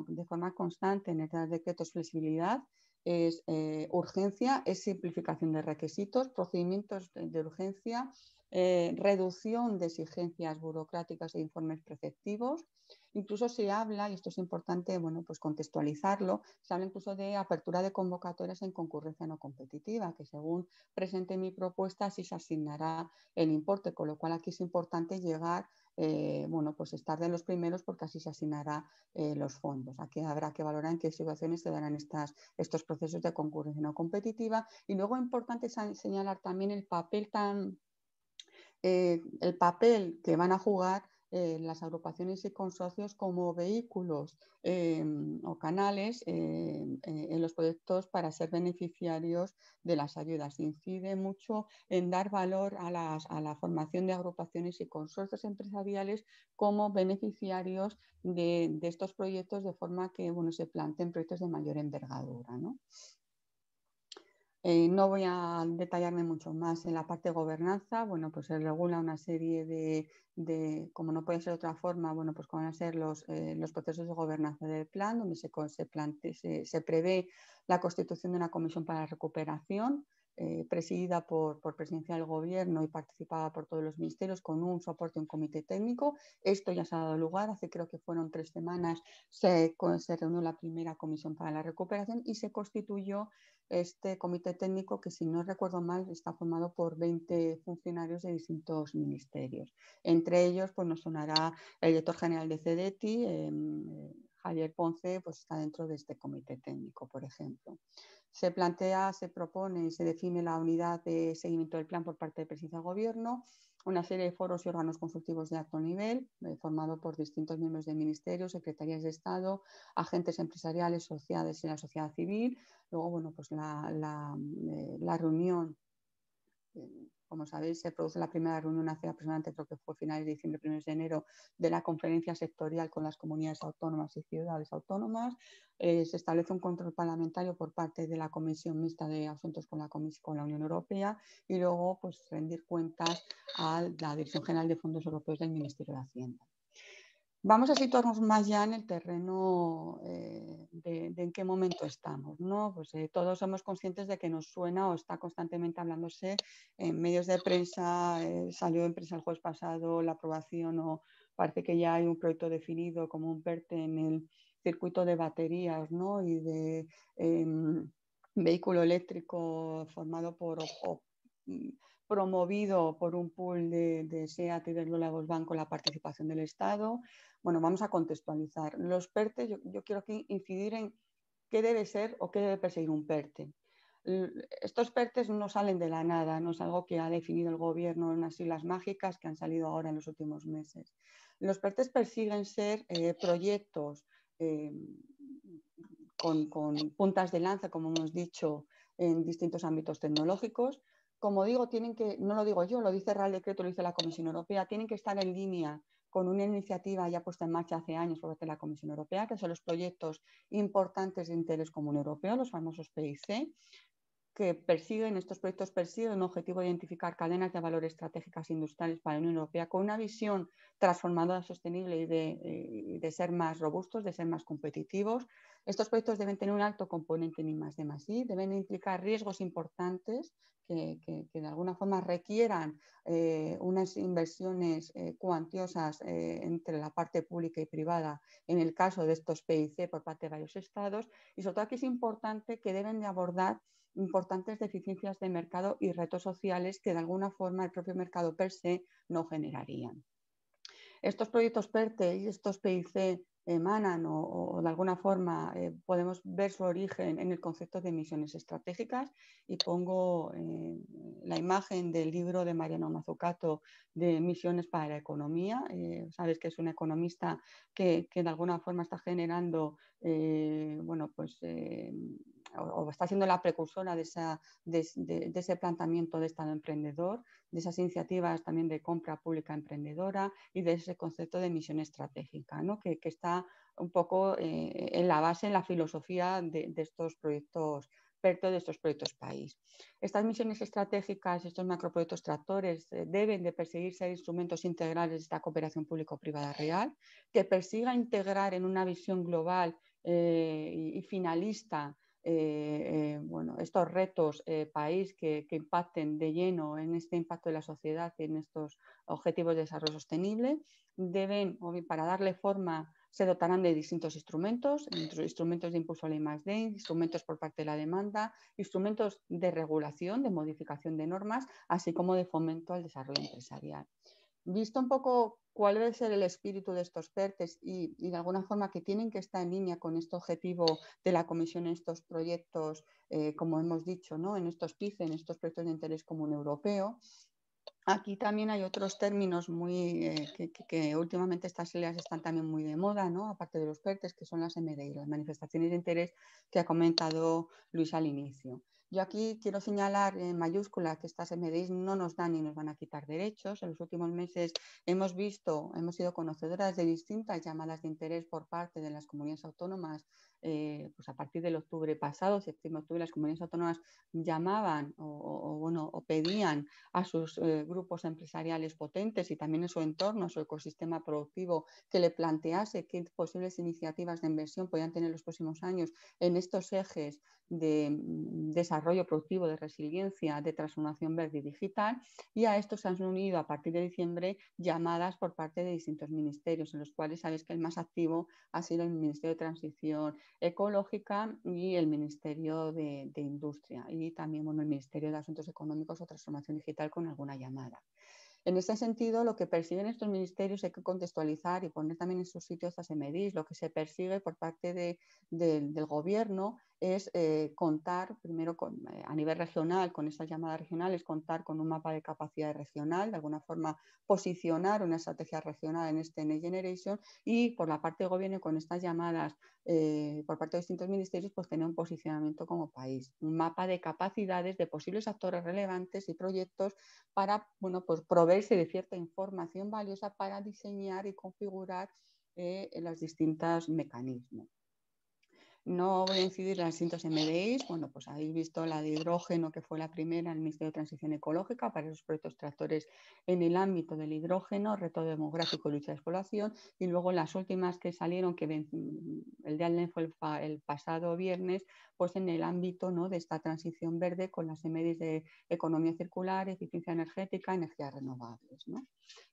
de forma constante en el Real Decreto es flexibilidad, es urgencia, es simplificación de requisitos, procedimientos de urgencia, reducción de exigencias burocráticas e informes preceptivos. Incluso se habla, y esto es importante, bueno, pues contextualizarlo, se habla incluso de apertura de convocatorias en concurrencia no competitiva, que según presente mi propuesta sí se asignará el importe, con lo cual aquí es importante llegar bueno, pues estar de los primeros porque así se asignará los fondos. Aquí habrá que valorar en qué situaciones se darán estos procesos de concurrencia no competitiva. Y luego es importante señalar también el papel que van a jugar las agrupaciones y consorcios como vehículos o canales en los proyectos para ser beneficiarios de las ayudas. Incide mucho en dar valor a la formación de agrupaciones y consorcios empresariales como beneficiarios de estos proyectos, de forma que bueno, se planteen proyectos de mayor envergadura, ¿no? No voy a detallarme mucho más en la parte de gobernanza. Bueno, pues se regula una serie como no puede ser de otra forma, bueno, pues van a ser los procesos de gobernanza del plan, donde se prevé la constitución de una comisión para la recuperación, presidida por Presidencia del Gobierno y participada por todos los ministerios, con un soporte, un comité técnico. Esto ya se ha dado lugar, hace creo que fueron 3 semanas, se reunió la primera comisión para la recuperación y se constituyó este comité técnico que, si no recuerdo mal, está formado por 20 funcionarios de distintos ministerios. Entre ellos, pues nos sonará el director general de CEDETI, Javier Ponce, pues está dentro de este comité técnico, por ejemplo. Se plantea, se propone y se define la unidad de seguimiento del plan por parte de Presidencia del Gobierno, una serie de foros y órganos consultivos de alto nivel, formado por distintos miembros de ministerios, secretarías de Estado, agentes empresariales, sociedades y la sociedad civil. Luego, bueno, pues la reunión, como sabéis, se produce la primera reunión hace aproximadamente, creo que fue finales de diciembre, primeros de enero, de la conferencia sectorial con las comunidades autónomas y ciudades autónomas. Se establece un control parlamentario por parte de la Comisión Mixta de Asuntos con la Unión Europea y luego pues rendir cuentas a la Dirección General de Fondos Europeos del Ministerio de Hacienda. Vamos a situarnos más ya en el terreno de en qué momento estamos, ¿no? Pues todos somos conscientes de que nos suena o está constantemente hablándose en medios de prensa, salió en prensa el jueves pasado la aprobación o parece que ya hay un proyecto definido como un PERTE en el circuito de baterías, ¿no? Y de vehículo eléctrico formado promovido por un pool de SEAT y de Volkswagen con la participación del Estado. Bueno, vamos a contextualizar. Los PERTE, yo quiero aquí incidir en qué debe ser o qué debe perseguir un PERTE. Estos PERTEs no salen de la nada, no es algo que ha definido el gobierno en unas siglas mágicas que han salido ahora en los últimos meses. Los PERTEs persiguen ser proyectos con puntas de lanza, como hemos dicho, en distintos ámbitos tecnológicos. Como digo, no lo digo yo, lo dice el Real Decreto, lo dice la Comisión Europea, tienen que estar en línea con una iniciativa ya puesta en marcha hace años por parte de la Comisión Europea, que son los proyectos importantes de interés común europeo, los famosos PIC. que persiguen, estos proyectos persiguen un objetivo de identificar cadenas de valor estratégicas industriales para la Unión Europea con una visión transformadora, sostenible y de ser más robustos, de ser más competitivos. Estos proyectos deben tener un alto componente en I+D+I, deben implicar riesgos importantes que de alguna forma requieran unas inversiones cuantiosas entre la parte pública y privada en el caso de estos PIC por parte de varios estados, y sobre todo aquí es importante que deben de abordar importantes deficiencias de mercado y retos sociales que de alguna forma el propio mercado per se no generarían. Estos proyectos PERTE y estos PIC emanan o de alguna forma podemos ver su origen en el concepto de misiones estratégicas, y pongo la imagen del libro de Mariano Mazzucato de Misiones para la Economía. Sabes que es una economista que de alguna forma está generando o está siendo la precursora de ese planteamiento de Estado emprendedor, de esas iniciativas también de compra pública emprendedora y de ese concepto de misión estratégica, ¿no? que está un poco en la base, en la filosofía de estos proyectos PERTE, de estos proyectos país. Estas misiones estratégicas, estos macroproyectos tractores deben de perseguir ser instrumentos integrales de esta cooperación público-privada real, que persiga integrar en una visión global y finalista estos retos país que impacten de lleno en este impacto de la sociedad y en estos objetivos de desarrollo sostenible. Para darle forma, se dotarán de distintos instrumentos de impulso a la I+D, instrumentos por parte de la demanda, instrumentos de regulación, de modificación de normas, así como de fomento al desarrollo empresarial. Visto un poco cuál debe ser el espíritu de estos PERTES y de alguna forma que tienen que estar en línea con este objetivo de la Comisión en estos proyectos, como hemos dicho, ¿no? En estos PICE, en estos proyectos de interés común europeo. Aquí también hay otros términos que últimamente estas ideas están también muy de moda, ¿no? Aparte de los PERTES, que son las MDI, las manifestaciones de interés que ha comentado Luis al inicio. Yo aquí quiero señalar en mayúscula que estas MDIs no nos dan ni nos van a quitar derechos. En los últimos meses hemos sido conocedoras de distintas llamadas de interés por parte de las comunidades autónomas. Pues a partir del octubre pasado, septiembre-octubre, las comunidades autónomas llamaban o pedían a sus grupos empresariales potentes y también en su entorno, su ecosistema productivo, que le plantease qué posibles iniciativas de inversión podían tener en los próximos años en estos ejes de desarrollo productivo, de resiliencia, de transformación verde y digital, y a esto se han unido a partir de diciembre llamadas por parte de distintos ministerios, en los cuales sabéis que el más activo ha sido el Ministerio de Transición Ecológica y el Ministerio de Industria, y también el Ministerio de Asuntos Económicos o Transformación Digital con alguna llamada. En ese sentido, lo que persiguen estos ministerios hay que contextualizar y poner también en su sitio estas MDIs. Lo que se persigue por parte del gobierno es contar, primero a nivel regional, con estas llamadas regionales, contar con un mapa de capacidad regional, de alguna forma posicionar una estrategia regional en este Next Generation, y por la parte del gobierno, con estas llamadas por parte de distintos ministerios, pues tener un posicionamiento como país, un mapa de capacidades de posibles actores relevantes y proyectos para pues proveerse de cierta información valiosa para diseñar y configurar los distintos mecanismos. No voy a incidir en las distintas MDIs. Bueno, pues habéis visto la de hidrógeno, que fue la primera en el Ministerio de Transición Ecológica para esos proyectos tractores en el ámbito del hidrógeno, reto demográfico y lucha de despoblación. Y luego las últimas que salieron, que el deadline fue el pasado viernes, pues en el ámbito, ¿no?, de esta transición verde con las MDIs de economía circular, eficiencia energética, energías renovables, ¿no?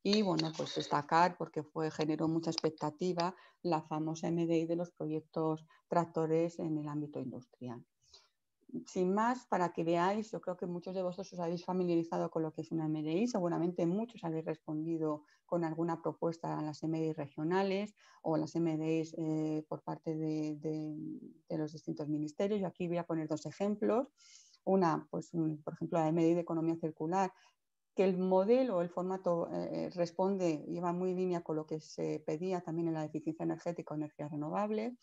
Y bueno, pues destacar, porque generó mucha expectativa, la famosa MDI de los proyectos tractores en el ámbito industrial. Sin más, para que veáis, yo creo que muchos de vosotros os habéis familiarizado con lo que es una MDI, seguramente muchos habéis respondido con alguna propuesta a las MDI regionales o las MDIs por parte de los distintos ministerios. Yo aquí voy a poner dos ejemplos. Una, pues, por ejemplo, la MDI de economía circular, que el modelo, el formato lleva muy en línea con lo que se pedía también en la eficiencia energética o energías renovables.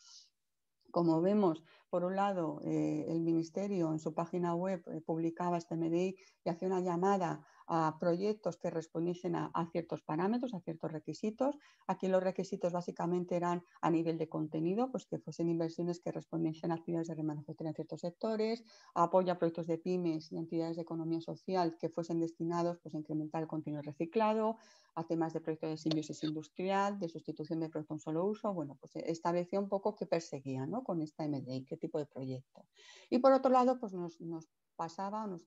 Como vemos, por un lado, el Ministerio en su página web publicaba este MDI y hacía una llamada a proyectos que respondiesen a ciertos parámetros, a ciertos requisitos. Aquí los requisitos básicamente eran a nivel de contenido, pues que fuesen inversiones que respondiesen a actividades de remanufactura en ciertos sectores, apoyo a proyectos de pymes y entidades de economía social que fuesen destinados pues, a incrementar el contenido reciclado, a temas de proyectos de simbiosis industrial, de sustitución de productos en solo uso. Bueno, pues establecía un poco qué perseguía, ¿no? Con esta MDI, qué tipo de proyecto. Y por otro lado, pues nos pasaba, nos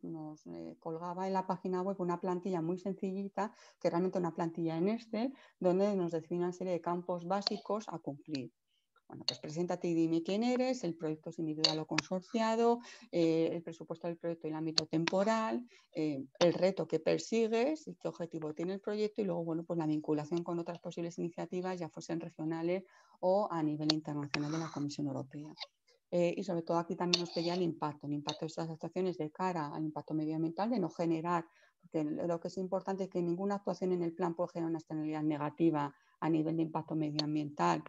colgaba en la página web una plantilla muy sencillita, que es realmente una plantilla en Excel, donde nos define una serie de campos básicos a cumplir. Bueno, pues preséntate y dime quién eres, el proyecto es individual o consorciado, el presupuesto del proyecto y el ámbito temporal, el reto que persigues y qué objetivo tiene el proyecto y luego, bueno, pues la vinculación con otras posibles iniciativas, ya fuesen regionales o a nivel internacional de la Comisión Europea. Y sobre todo aquí también nos pedía el impacto de estas actuaciones de cara al impacto medioambiental, de no generar, porque lo que es importante es que ninguna actuación en el plan puede generar una externalidad negativa a nivel de impacto medioambiental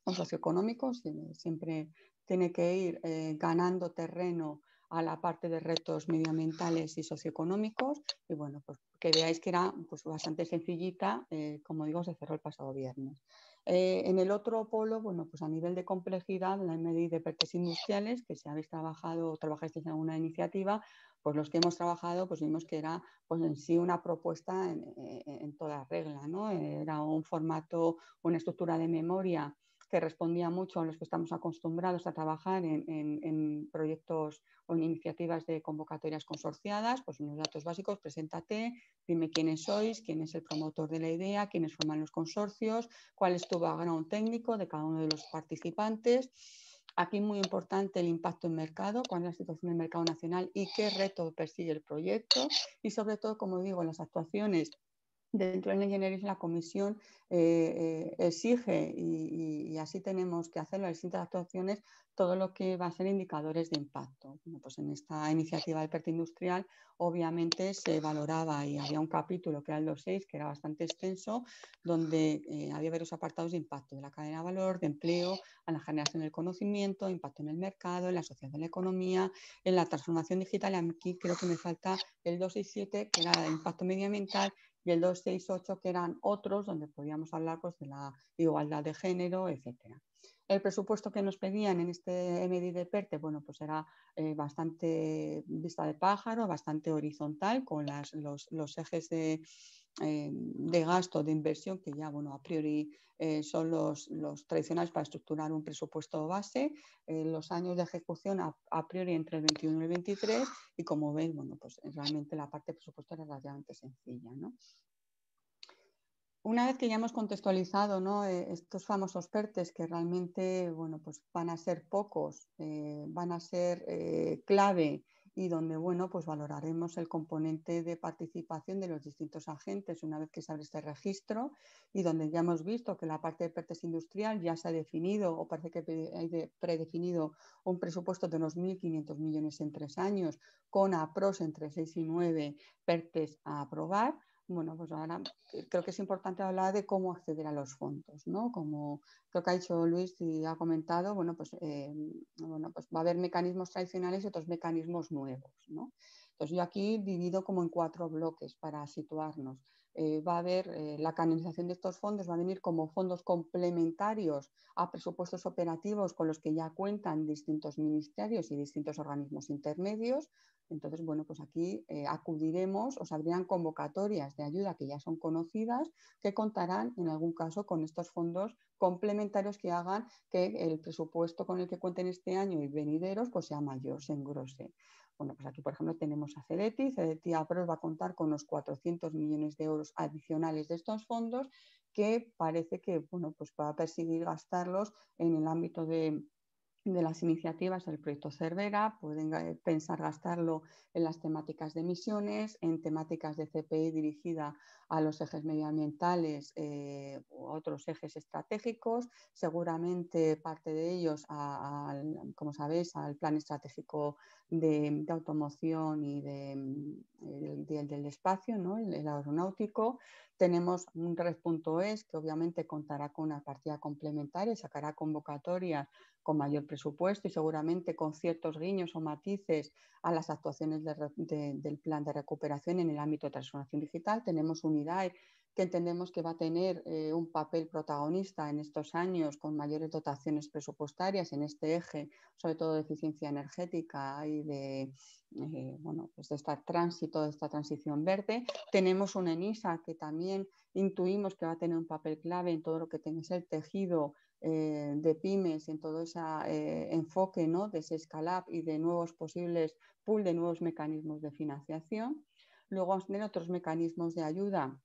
o socioeconómico, siempre tiene que ir ganando terreno a la parte de retos medioambientales y socioeconómicos. Y bueno, pues que veáis que era pues, bastante sencillita, como digo, se cerró el pasado viernes. En el otro polo, bueno, pues a nivel de complejidad, la MDI de PERTES industriales, que si habéis trabajado o trabajasteis en alguna iniciativa, pues los que hemos trabajado, pues vimos que era pues en sí una propuesta en toda regla, ¿no? Era un formato, una estructura de memoria que respondía mucho a los que estamos acostumbrados a trabajar en proyectos o en iniciativas de convocatorias consorciadas, pues unos datos básicos, preséntate, dime quiénes sois, quién es el promotor de la idea, quiénes forman los consorcios, cuál es tu background técnico de cada uno de los participantes. Aquí muy importante el impacto en mercado, cuál es la situación del mercado nacional y qué reto persigue el proyecto y sobre todo, como digo, las actuaciones. Dentro del Engineering la comisión exige y así tenemos que hacerlo en distintas actuaciones todo lo que va a ser indicadores de impacto. Bueno, pues en esta iniciativa del PERTE industrial obviamente se valoraba y había un capítulo que era el 2.6 que era bastante extenso donde había varios apartados de impacto de la cadena de valor, de empleo, a la generación del conocimiento, impacto en el mercado, en la sociedad de la economía, en la transformación digital. Aquí creo que me falta el 2.6.7 que era el impacto medioambiental y el 268 que eran otros donde podíamos hablar pues, de la igualdad de género, etcétera. El presupuesto que nos pedían en este MDI de PERTE, bueno, pues era bastante vista de pájaro, bastante horizontal, con los ejes de gasto, de inversión, que ya, bueno, a priori son los tradicionales para estructurar un presupuesto base, los años de ejecución a priori entre el 21 y el 23 y como veis, bueno, pues realmente la parte de presupuesto era relativamente sencilla, ¿no? Una vez que ya hemos contextualizado, ¿no? Estos famosos PERTES que realmente bueno, pues van a ser pocos, van a ser clave y donde bueno, pues valoraremos el componente de participación de los distintos agentes una vez que se abre este registro y donde ya hemos visto que la parte de PERTES industrial ya se ha definido o parece que hay predefinido un presupuesto de unos 1.500 millones en 3 años con APROS entre 6 y 9 PERTES a aprobar. Bueno, pues ahora creo que es importante hablar de cómo acceder a los fondos, ¿no? Como creo que ha dicho Luis y ha comentado, bueno, pues va a haber mecanismos tradicionales y otros mecanismos nuevos, ¿no? Entonces yo aquí divido como en 4 bloques para situarnos. Va a haber la canalización de estos fondos, va a venir como fondos complementarios a presupuestos operativos con los que ya cuentan distintos ministerios y distintos organismos intermedios. Entonces, bueno, pues aquí acudiremos o se abrirán convocatorias de ayuda que ya son conocidas, que contarán en algún caso con estos fondos complementarios que hagan que el presupuesto con el que cuenten este año y venideros pues sea mayor, se engrose. Bueno, pues aquí, por ejemplo, tenemos a CEDETI. CEDETI APROS va a contar con unos 400 millones de euros adicionales de estos fondos que parece que, bueno, pues va a perseguir gastarlos en el ámbito de las iniciativas del proyecto Cervera, pueden pensar gastarlo en las temáticas de emisiones, en temáticas de CPI dirigida a los ejes medioambientales u otros ejes estratégicos, seguramente parte de ellos, como sabéis, al plan estratégico de automoción y del espacio, ¿no? el aeronáutico. Tenemos un Red.es que obviamente contará con una partida complementaria, sacará convocatorias con mayor presupuesto y seguramente con ciertos guiños o matices a las actuaciones del plan de recuperación en el ámbito de transformación digital. Tenemos Unidae, que entendemos que va a tener un papel protagonista en estos años con mayores dotaciones presupuestarias en este eje, sobre todo de eficiencia energética y de, pues de este tránsito, de esta transición verde. Tenemos una ENISA que también intuimos que va a tener un papel clave en todo lo que tenga el tejido de pymes, en todo ese enfoque, ¿no?, de ese scale-up y de nuevos posibles pool de nuevos mecanismos de financiación. Luego vamos a tener otros mecanismos de ayuda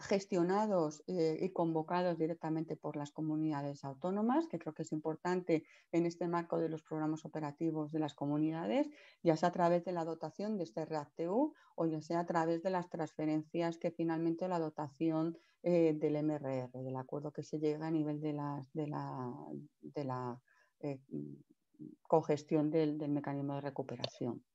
gestionados y convocados directamente por las comunidades autónomas, que creo que es importante en este marco de los programas operativos de las comunidades, ya sea a través de la dotación de este REACT-EU o ya sea a través de las transferencias que finalmente la dotación del MRR, del acuerdo que se llega a nivel de la cogestión del mecanismo de recuperación.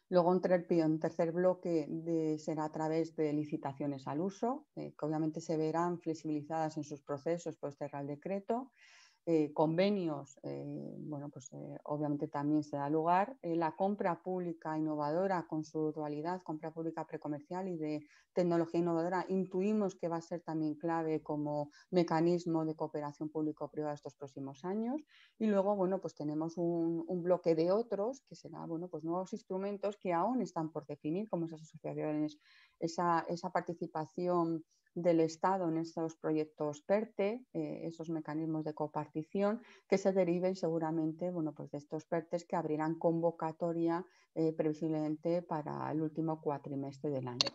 Luego, un tercer bloque será a través de licitaciones al uso, que obviamente se verán flexibilizadas en sus procesos por este Real Decreto. Convenios, bueno, pues obviamente también se da lugar. La compra pública innovadora con su dualidad, compra pública precomercial y de tecnología innovadora, intuimos que va a ser también clave como mecanismo de cooperación público-privada estos próximos años. Y luego, bueno, pues tenemos un bloque de otros que será, bueno, pues nuevos instrumentos que aún están por definir, como esas asociaciones, esa participación del Estado en estos proyectos PERTE, esos mecanismos de copartición que se deriven seguramente, bueno, pues de estos PERTEs que abrirán convocatoria previsiblemente para el último cuatrimestre del año.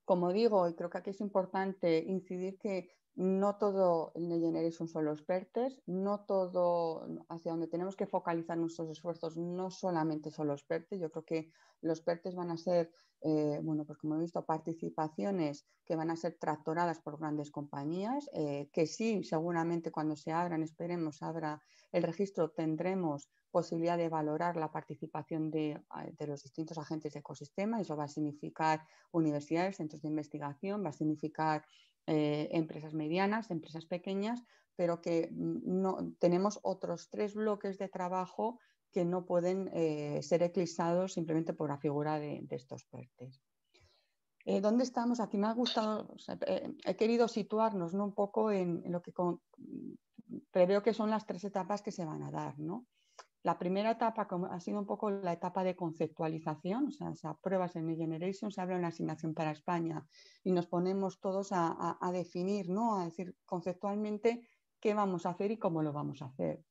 Como digo, y creo que aquí es importante incidir que no todo el Next Generation son los PERTEs, no todo hacia donde tenemos que focalizar nuestros esfuerzos no solamente son los PERTEs. Yo creo que los PERTEs van a ser, bueno, pues como he visto, participaciones que van a ser tractoradas por grandes compañías, que sí, seguramente cuando se abran, esperemos, abra el registro, tendremos posibilidad de valorar la participación de los distintos agentes de ecosistema. Eso va a significar universidades, centros de investigación, va a significar empresas medianas, empresas pequeñas, pero que no, tenemos otros 3 bloques de trabajo que no pueden ser eclipsados simplemente por la figura de estos PERTEs. ¿Dónde estamos? Aquí me ha gustado, o sea, he querido situarnos, ¿no?, un poco en lo que preveo que son las 3 etapas que se van a dar, ¿no? La primera etapa ha sido un poco la etapa de conceptualización, o sea, se aprueba en Next Generation, se habla de una asignación para España y nos ponemos todos a definir, ¿no?, a decir conceptualmente qué vamos a hacer y cómo lo vamos a hacer.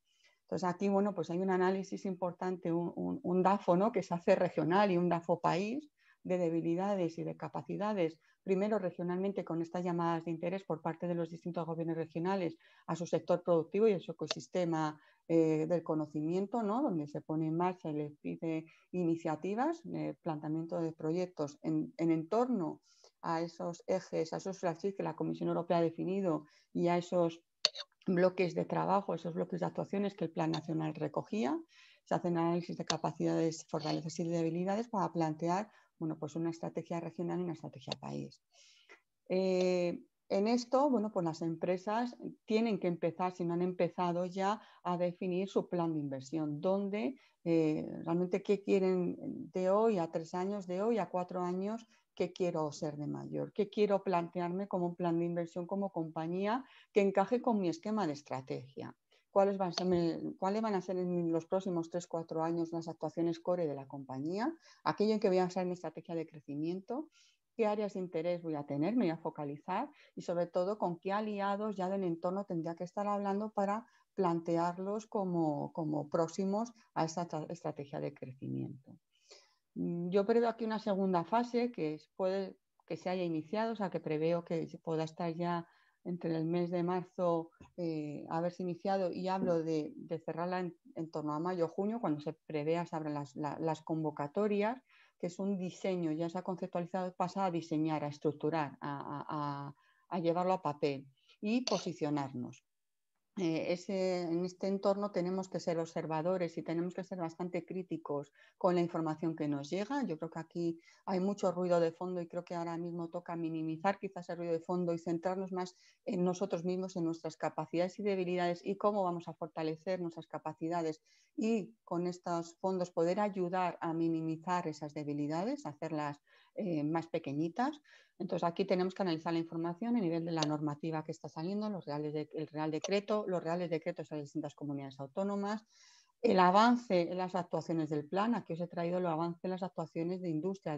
Entonces aquí, bueno, pues hay un análisis importante, un DAFO, ¿no?, que se hace regional y un DAFO país de debilidades y de capacidades, primero regionalmente con estas llamadas de interés por parte de los distintos gobiernos regionales a su sector productivo y a su ecosistema del conocimiento, ¿no?, donde se pone en marcha y les pide iniciativas, planteamiento de proyectos en torno a esos ejes, a esos flagships que la Comisión Europea ha definido y a esos bloques de trabajo, esos bloques de actuaciones que el Plan Nacional recogía. Se hacen análisis de capacidades, fortalezas y debilidades para plantear, bueno, pues una estrategia regional y una estrategia país. En esto, bueno, pues las empresas tienen que empezar, si no han empezado ya, a definir su plan de inversión, donde realmente qué quieren de hoy a 3 años, de hoy a 4 años, qué quiero ser de mayor, qué quiero plantearme como un plan de inversión como compañía que encaje con mi esquema de estrategia. ¿Cuáles van a ser en los próximos 3-4 años las actuaciones core de la compañía? Aquello en que voy a basar mi estrategia de crecimiento. ¿Qué áreas de interés voy a tener? Me voy a focalizar y sobre todo con qué aliados ya del entorno tendría que estar hablando para plantearlos como próximos a esta estrategia de crecimiento. Yo preveo aquí una segunda fase que puede que se haya iniciado, o sea que preveo que se pueda estar ya entre el mes de marzo haberse iniciado, y hablo de cerrarla en torno a mayo o junio, cuando se prevea se abren las convocatorias, que es un diseño, ya se ha conceptualizado, pasa a diseñar, a estructurar, a llevarlo a papel y posicionarnos. en este entorno tenemos que ser observadores y tenemos que ser bastante críticos con la información que nos llega. Yo creo que aquí hay mucho ruido de fondo y creo que ahora mismo toca minimizar quizás el ruido de fondo y centrarnos más en nosotros mismos, en nuestras capacidades y debilidades y cómo vamos a fortalecer nuestras capacidades y con estos fondos poder ayudar a minimizar esas debilidades, hacerlas más pequeñitas. Entonces, aquí tenemos que analizar la información a nivel de la normativa que está saliendo, el Real Decreto, los reales decretos de las distintas comunidades autónomas, el avance en las actuaciones del plan. Aquí os he traído el avance en las actuaciones de industria,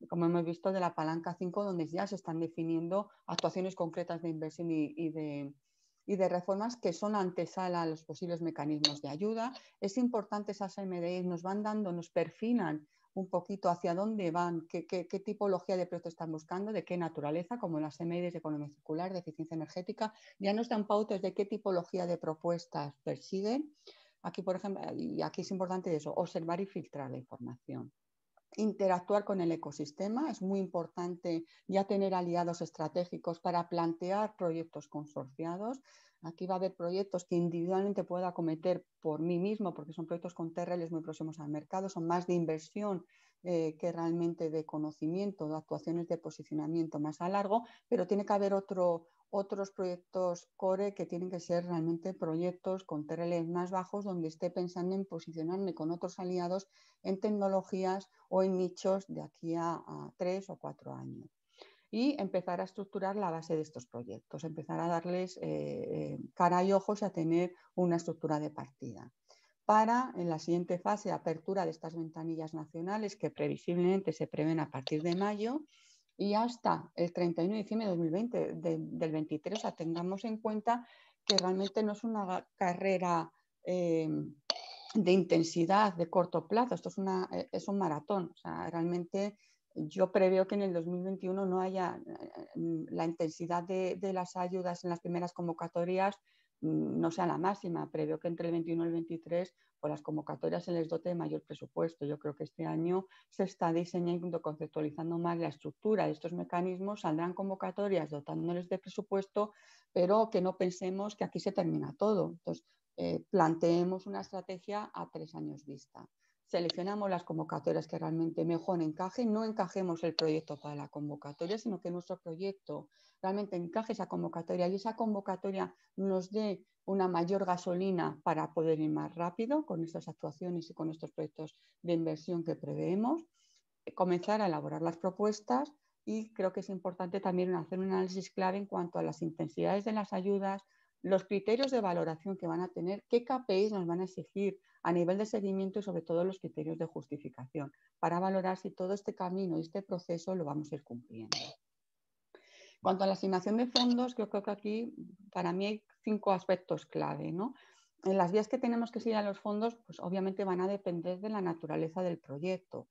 como hemos visto, de la palanca 5, donde ya se están definiendo actuaciones concretas de inversión y de reformas que son antesala a los posibles mecanismos de ayuda. Es importante, esas MDI nos perfilan un poquito hacia dónde van, qué tipología de proyectos están buscando, de qué naturaleza, como las MDs de economía circular, de eficiencia energética, ya nos dan pautas de qué tipología de propuestas persiguen. Aquí, por ejemplo, y aquí es importante eso, observar y filtrar la información. Interactuar con el ecosistema, es muy importante ya tener aliados estratégicos para plantear proyectos consorciados. Aquí va a haber proyectos que individualmente pueda acometer por mí mismo, porque son proyectos con TRLs muy próximos al mercado, son más de inversión que realmente de conocimiento, de actuaciones de posicionamiento más a largo, pero tiene que haber otros proyectos core que tienen que ser realmente proyectos con TRLs más bajos, donde esté pensando en posicionarme con otros aliados en tecnologías o en nichos de aquí a 3 o 4 años. Y empezar a estructurar la base de estos proyectos, empezar a darles cara y ojos y a tener una estructura de partida. Para, en la siguiente fase, apertura de estas ventanillas nacionales que previsiblemente se prevén a partir de mayo y hasta el 31 de diciembre de 2020, del 23, o sea, tengamos en cuenta que realmente no es una carrera de intensidad de corto plazo, esto es un maratón. O sea, realmente yo preveo que en el 2021 no haya la intensidad de las ayudas en las primeras convocatorias no sea la máxima. Preveo que entre el 21 y el 23 pues las convocatorias se les dote de mayor presupuesto. Yo creo que este año se está diseñando, conceptualizando más la estructura de estos mecanismos. Saldrán convocatorias dotándoles de presupuesto, pero que no pensemos que aquí se termina todo. Entonces, planteemos una estrategia a 3 años vista. Seleccionamos las convocatorias que realmente mejor encajen, no encajemos el proyecto para la convocatoria, sino que nuestro proyecto realmente encaje esa convocatoria y esa convocatoria nos dé una mayor gasolina para poder ir más rápido con estas actuaciones y con estos proyectos de inversión que preveemos, comenzar a elaborar las propuestas y creo que es importante también hacer un análisis clave en cuanto a las intensidades de las ayudas, los criterios de valoración que van a tener, qué KPIs nos van a exigir a nivel de seguimiento y sobre todo los criterios de justificación para valorar si todo este camino y este proceso lo vamos a ir cumpliendo. En cuanto a la asignación de fondos, yo creo que aquí para mí hay 5 aspectos clave, ¿no? En las vías que tenemos que seguir a los fondos, pues obviamente van a depender de la naturaleza del proyecto.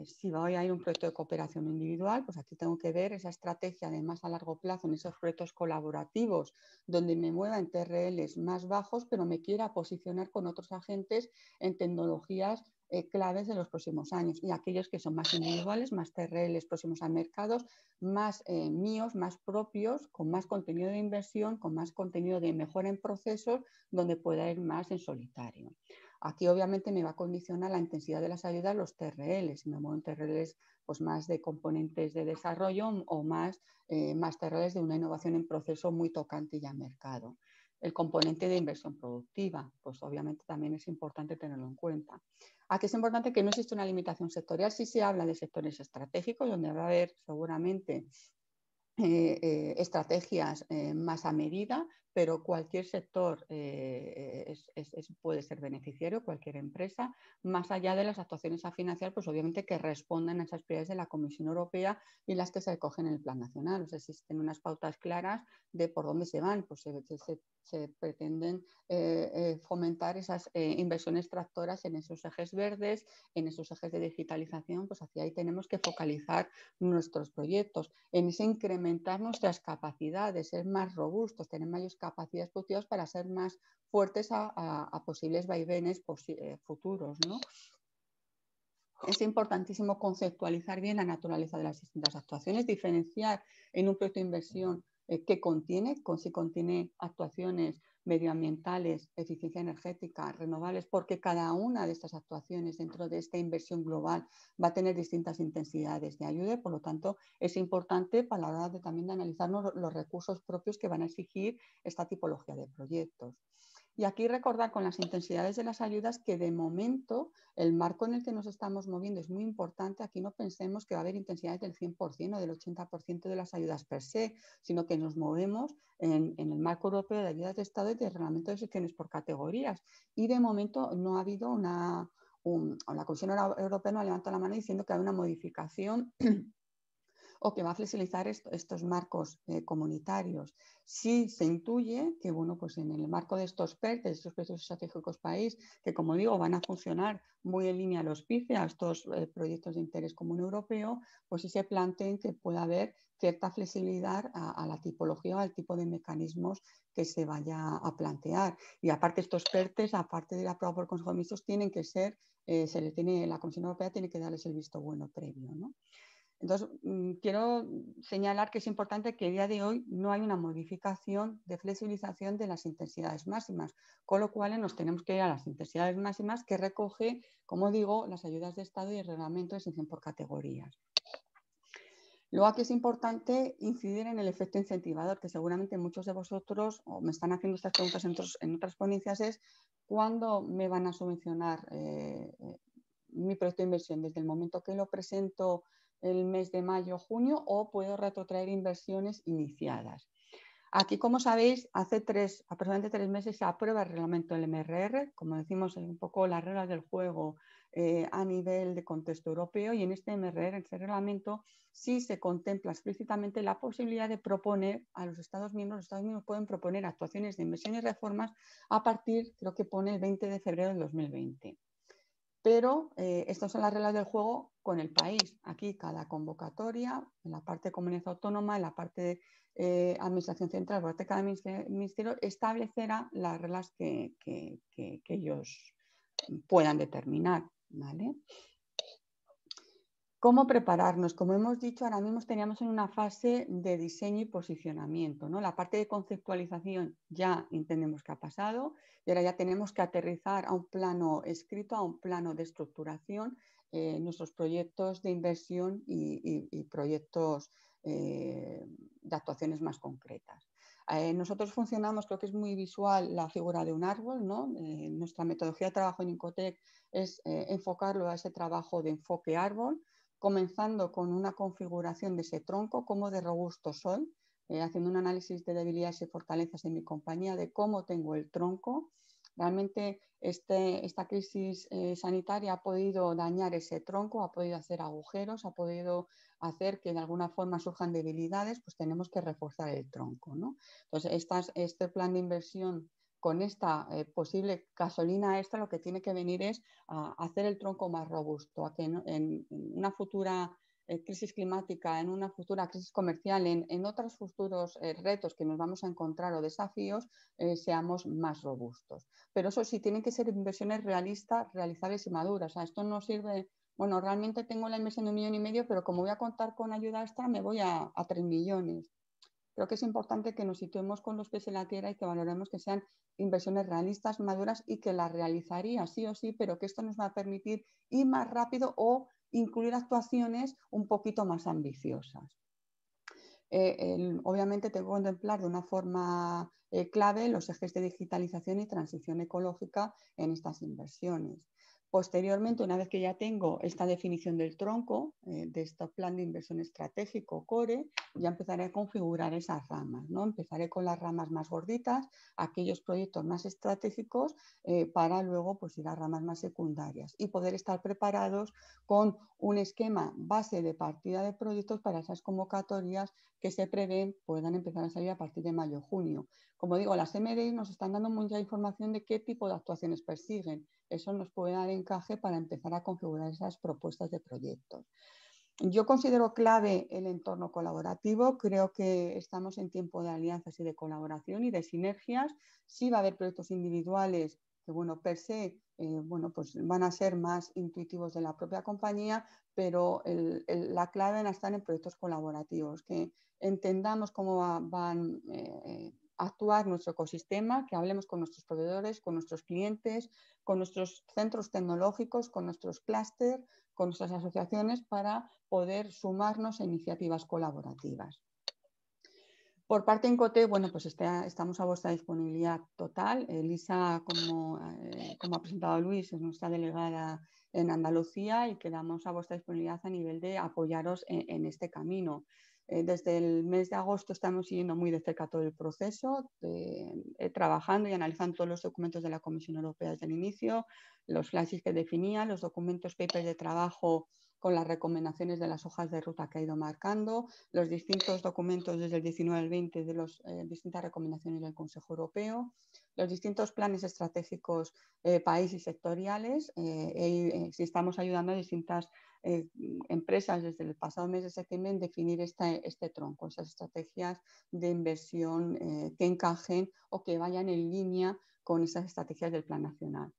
Si voy a ir a un proyecto de cooperación individual, pues aquí tengo que ver esa estrategia de más a largo plazo en esos proyectos colaborativos donde me mueva en TRLs más bajos, pero me quiera posicionar con otros agentes en tecnologías claves de los próximos años. Y aquellos que son más individuales, más TRLs próximos a mercados, más míos, más propios, con más contenido de inversión, con más contenido de mejora en procesos, donde pueda ir más en solitario. Aquí obviamente me va a condicionar la intensidad de las ayudas los TRLs. Si me muevo en TRLs pues más de componentes de desarrollo o más TRLs de una innovación en proceso muy tocante ya a mercado. El componente de inversión productiva, pues obviamente también es importante tenerlo en cuenta. Aquí es importante que no existe una limitación sectorial. Sí se habla de sectores estratégicos, donde va a haber seguramente estrategias más a medida, pero cualquier sector puede ser beneficiario, cualquier empresa, más allá de las actuaciones a financiar, pues obviamente que respondan a esas prioridades de la Comisión Europea y las que se recogen en el Plan Nacional. O sea, existen unas pautas claras de por dónde se van, pues se pretenden fomentar esas inversiones tractoras en esos ejes verdes, en esos ejes de digitalización, pues hacia ahí tenemos que focalizar nuestros proyectos, en ese incrementar nuestras capacidades, ser más robustos, tener mayores capacidades productivas para ser más fuertes a posibles vaivenes futuros, ¿no? Es importantísimo conceptualizar bien la naturaleza de las distintas actuaciones, diferenciar en un proyecto de inversión qué contiene, si contiene actuaciones medioambientales, eficiencia energética, renovables, porque cada una de estas actuaciones dentro de esta inversión global va a tener distintas intensidades de ayuda y, por lo tanto, es importante para la hora de también de analizar los recursos propios que van a exigir esta tipología de proyectos. Y aquí recordar con las intensidades de las ayudas que de momento el marco en el que nos estamos moviendo es muy importante. Aquí no pensemos que va a haber intensidades del 100% o del 80% de las ayudas per se, sino que nos movemos en el marco europeo de ayudas de Estado y de reglamento de secciones por categorías. Y de momento no ha habido la Comisión Europea no ha levantado la mano diciendo que hay una modificación o que va a flexibilizar estos marcos comunitarios. Sí se intuye que, bueno, pues en el marco de estos PERT, de estos proyectos estratégicos país, que como digo van a funcionar muy en línea a los PICE, a estos proyectos de interés común europeo, pues sí se planteen que pueda haber cierta flexibilidad a la tipología o al tipo de mecanismos que se vaya a plantear. Y aparte estos PERTES, aparte de ir aprobado por el Consejo de Ministros, tienen que ser, la Comisión Europea tiene que darles el visto bueno previo, ¿no? Entonces, quiero señalar que es importante que a día de hoy no hay una modificación de flexibilización de las intensidades máximas, con lo cual nos tenemos que ir a las intensidades máximas que recoge, como digo, las ayudas de Estado y el reglamento de exención por categorías. Luego aquí es importante incidir en el efecto incentivador, que seguramente muchos de vosotros o me están haciendo estas preguntas en otras ponencias, es ¿cuándo me van a subvencionar mi proyecto de inversión? ¿Desde el momento que lo presento el mes de mayo, junio, o puedo retrotraer inversiones iniciadas? Aquí, como sabéis, hace aproximadamente 3 meses se aprueba el reglamento del MRR, como decimos, un poco las reglas del juego a nivel de contexto europeo, y en este MRR, en este reglamento, sí se contempla explícitamente la posibilidad de proponer a los Estados miembros. Los Estados miembros pueden proponer actuaciones de inversión y reformas a partir, creo que pone el 20 de febrero del 2020. Pero estas son las reglas del juego con el país. Aquí cada convocatoria, en la parte de comunidad autónoma, en la parte de administración central, por parte de cada ministerio, establecerá las reglas que ellos puedan determinar, ¿vale? ¿Cómo prepararnos? Como hemos dicho, ahora mismo teníamos en una fase de diseño y posicionamiento, ¿no? La parte de conceptualización ya entendemos que ha pasado y ahora ya tenemos que aterrizar a un plano escrito, a un plano de estructuración nuestros proyectos de inversión y proyectos de actuaciones más concretas. Nosotros funcionamos, creo que es muy visual la figura de un árbol, ¿no? Nuestra metodología de trabajo en Incotec es enfocarlo a ese trabajo de enfoque árbol, comenzando con una configuración de ese tronco, cómo de robusto soy, haciendo un análisis de debilidades y fortalezas en mi compañía, de cómo tengo el tronco. Realmente esta crisis sanitaria ha podido dañar ese tronco, ha podido hacer agujeros, ha podido hacer que de alguna forma surjan debilidades, pues tenemos que reforzar el tronco, ¿no? Entonces, este plan de inversión con esta posible gasolina extra, lo que tiene que venir es a hacer el tronco más robusto, a que en una futura crisis climática, en una futura crisis comercial, en otros futuros retos que nos vamos a encontrar o desafíos, seamos más robustos. Pero eso sí, tienen que ser inversiones realistas, realizables y maduras. O sea, esto no sirve, bueno, realmente tengo la inversión de 1,5 millones, pero como voy a contar con ayuda extra, me voy a 3 millones. Creo que es importante que nos situemos con los pies en la tierra y que valoremos que sean inversiones realistas, maduras y que las realizaría sí o sí, pero que esto nos va a permitir ir más rápido o incluir actuaciones un poquito más ambiciosas. Obviamente tengo que contemplar de una forma clave los ejes de digitalización y transición ecológica en estas inversiones. Posteriormente, una vez que ya tengo esta definición del tronco, de este plan de inversión estratégico CORE, ya empezaré a configurar esas ramas, ¿no? Empezaré con las ramas más gorditas, aquellos proyectos más estratégicos, para luego pues, ir a ramas más secundarias y poder estar preparados con un esquema base de partida de proyectos para esas convocatorias que se prevén puedan empezar a salir a partir de mayo-junio. Como digo, las MDI nos están dando mucha información de qué tipo de actuaciones persiguen. Eso nos puede dar encaje para empezar a configurar esas propuestas de proyectos. Yo considero clave el entorno colaborativo. Creo que estamos en tiempo de alianzas y de colaboración y de sinergias. Sí va a haber proyectos individuales que, bueno, per se, bueno, pues van a ser más intuitivos de la propia compañía, pero la clave va a estar en proyectos colaborativos, que entendamos cómo van actuar nuestro ecosistema, que hablemos con nuestros proveedores, con nuestros clientes, con nuestros centros tecnológicos, con nuestros clústeres, con nuestras asociaciones para poder sumarnos a iniciativas colaborativas. Por parte de INCOTE, bueno, pues estamos a vuestra disponibilidad total. Elisa, como ha presentado Luis, es nuestra delegada en Andalucía y quedamos a vuestra disponibilidad a nivel de apoyaros en este camino. Desde el mes de agosto estamos siguiendo muy de cerca todo el proceso, trabajando y analizando todos los documentos de la Comisión Europea desde el inicio, los flashes que definía, los documentos, papers de trabajo con las recomendaciones de las hojas de ruta que ha ido marcando, los distintos documentos desde el 19 al 20 de las distintas recomendaciones del Consejo Europeo, los distintos planes estratégicos país y sectoriales. Estamos ayudando a distintas empresas desde el pasado mes de septiembre en definir este tronco, esas estrategias de inversión que encajen o que vayan en línea con esas estrategias del Plan Nacional.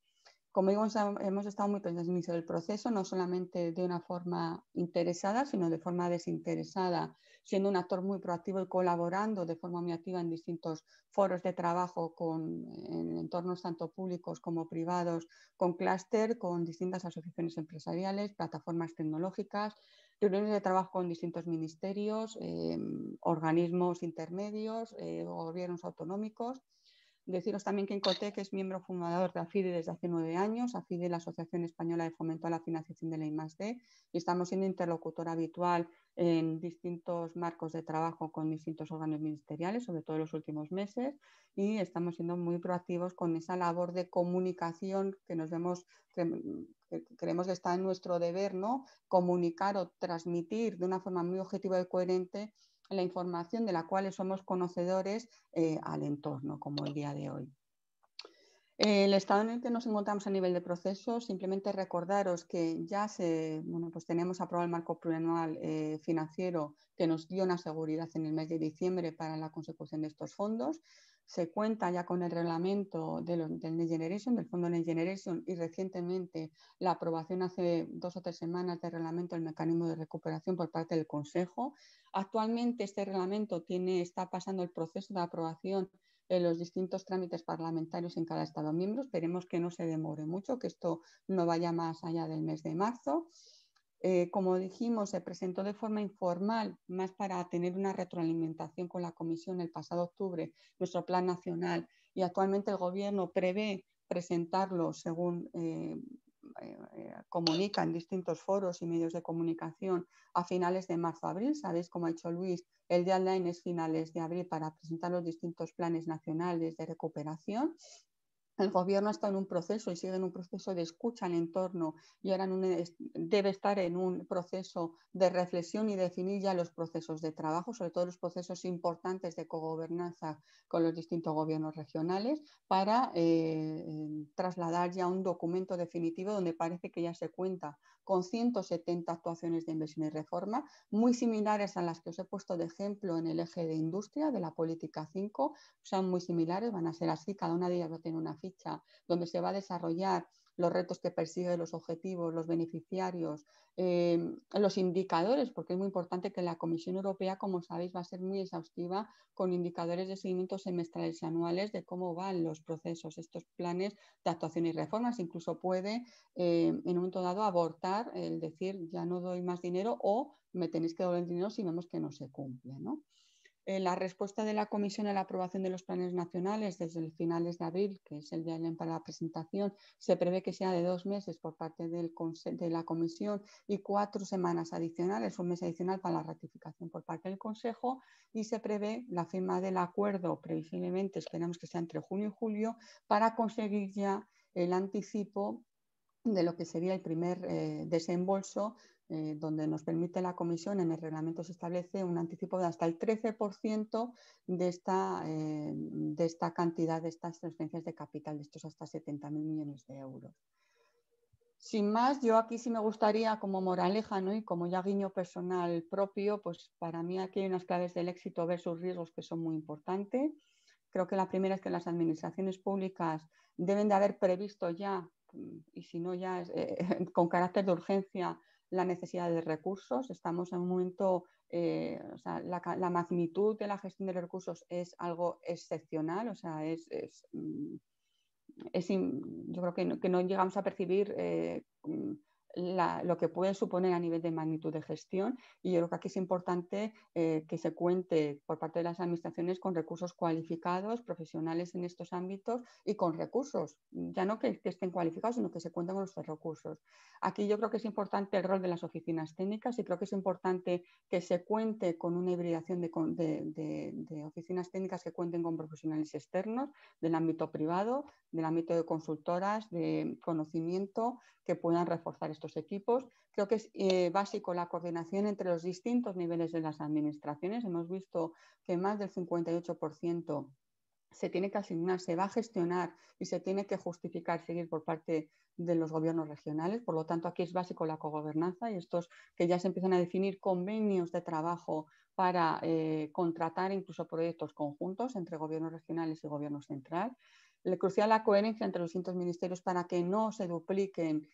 Como digo, hemos estado muy presentes al inicio del proceso, no solamente de una forma interesada, sino de forma desinteresada, siendo un actor muy proactivo y colaborando de forma muy activa en distintos foros de trabajo en entornos tanto públicos como privados, con clúster, con distintas asociaciones empresariales, plataformas tecnológicas, reuniones de trabajo con distintos ministerios, organismos intermedios, gobiernos autonómicos. Deciros también que INCOTEC es miembro fundador de AFIDE desde hace 9 años. AFIDE es la Asociación Española de Fomento a la Financiación de la I+D, y estamos siendo interlocutor habitual en distintos marcos de trabajo con distintos órganos ministeriales, sobre todo en los últimos meses, y estamos siendo muy proactivos con esa labor de comunicación que creemos que está en nuestro deber, ¿no? Comunicar o transmitir de una forma muy objetiva y coherente la información de la cual somos conocedores al entorno, como el día de hoy. El estado en el que nos encontramos a nivel de proceso, simplemente recordaros que ya pues tenemos aprobado el marco plurianual financiero que nos dio una seguridad en el mes de diciembre para la consecución de estos fondos. Se cuenta ya con el reglamento del Next Generation, del Fondo Next Generation, y recientemente la aprobación hace 2 o 3 semanas del reglamento del mecanismo de recuperación por parte del Consejo. Actualmente este reglamento está pasando el proceso de aprobación en los distintos trámites parlamentarios en cada Estado miembro. Esperemos que no se demore mucho, que esto no vaya más allá del mes de marzo. Como dijimos, se presentó de forma informal, más para tener una retroalimentación con la Comisión el pasado octubre, nuestro Plan Nacional, y actualmente el Gobierno prevé presentarlo según comunica en distintos foros y medios de comunicación a finales de marzo-abril. Sabéis, como ha dicho Luis, el deadline es finales de abril para presentar los distintos planes nacionales de recuperación. El Gobierno está en un proceso y sigue en un proceso de escucha al entorno y ahora debe estar en un proceso de reflexión y definir ya los procesos de trabajo, sobre todo los procesos importantes de cogobernanza con los distintos gobiernos regionales, para trasladar ya un documento definitivo donde parece que ya se cuenta con 170 actuaciones de inversión y reforma, muy similares a las que os he puesto de ejemplo en el eje de industria de la política 5, son muy similares, van a ser así, cada una de ellas va a tener una ficha donde se va a desarrollar los retos que persigue, los objetivos, los beneficiarios, los indicadores, porque es muy importante que la Comisión Europea, como sabéis, va a ser muy exhaustiva con indicadores de seguimiento semestrales y anuales de cómo van los procesos, estos planes de actuación y reformas. Incluso puede, en un momento dado, abortar el decir ya no doy más dinero o me tenéis que devolver el dinero si vemos que no se cumple, ¿no? La respuesta de la Comisión a la aprobación de los planes nacionales desde el finales de abril, que es el deadline para la presentación, se prevé que sea de 2 meses por parte de la Comisión y 4 semanas adicionales, un mes adicional para la ratificación por parte del Consejo, y se prevé la firma del acuerdo, previsiblemente esperamos que sea entre junio y julio, para conseguir ya el anticipo de lo que sería el primer desembolso, donde nos permite la Comisión, en el reglamento se establece un anticipo de hasta el 13% de esta cantidad, de estas transferencias de capital, de estos hasta 70.000 millones de euros. Sin más, yo aquí sí me gustaría, como moraleja, ¿no? Y como ya guiño personal propio, pues para mí aquí hay unas claves del éxito versus riesgos que son muy importantes. Creo que la primera es que las administraciones públicas deben de haber previsto ya, y si no ya con carácter de urgencia, la necesidad de recursos. Estamos en un momento, o sea, la magnitud de la gestión de los recursos es algo excepcional, o sea, yo creo que no llegamos a percibir lo que puede suponer a nivel de magnitud de gestión, y yo creo que aquí es importante que se cuente por parte de las administraciones con recursos cualificados, profesionales en estos ámbitos y con recursos, ya no que estén cualificados, sino que se cuenten con los recursos. Aquí yo creo que es importante el rol de las oficinas técnicas, y creo que es importante que se cuente con una hibridación de oficinas técnicas que cuenten con profesionales externos del ámbito privado, del ámbito de consultoras, de conocimiento, que puedan reforzar estos equipos. Creo que es básico la coordinación entre los distintos niveles de las administraciones. Hemos visto que más del 58% se tiene que asignar, se va a gestionar y se tiene que justificar seguir por parte de los gobiernos regionales. Por lo tanto, aquí es básico la cogobernanza, y estos que ya se empiezan a definir convenios de trabajo para contratar incluso proyectos conjuntos entre gobiernos regionales y gobierno central. Crucial la coherencia entre los distintos ministerios para que no se dupliquen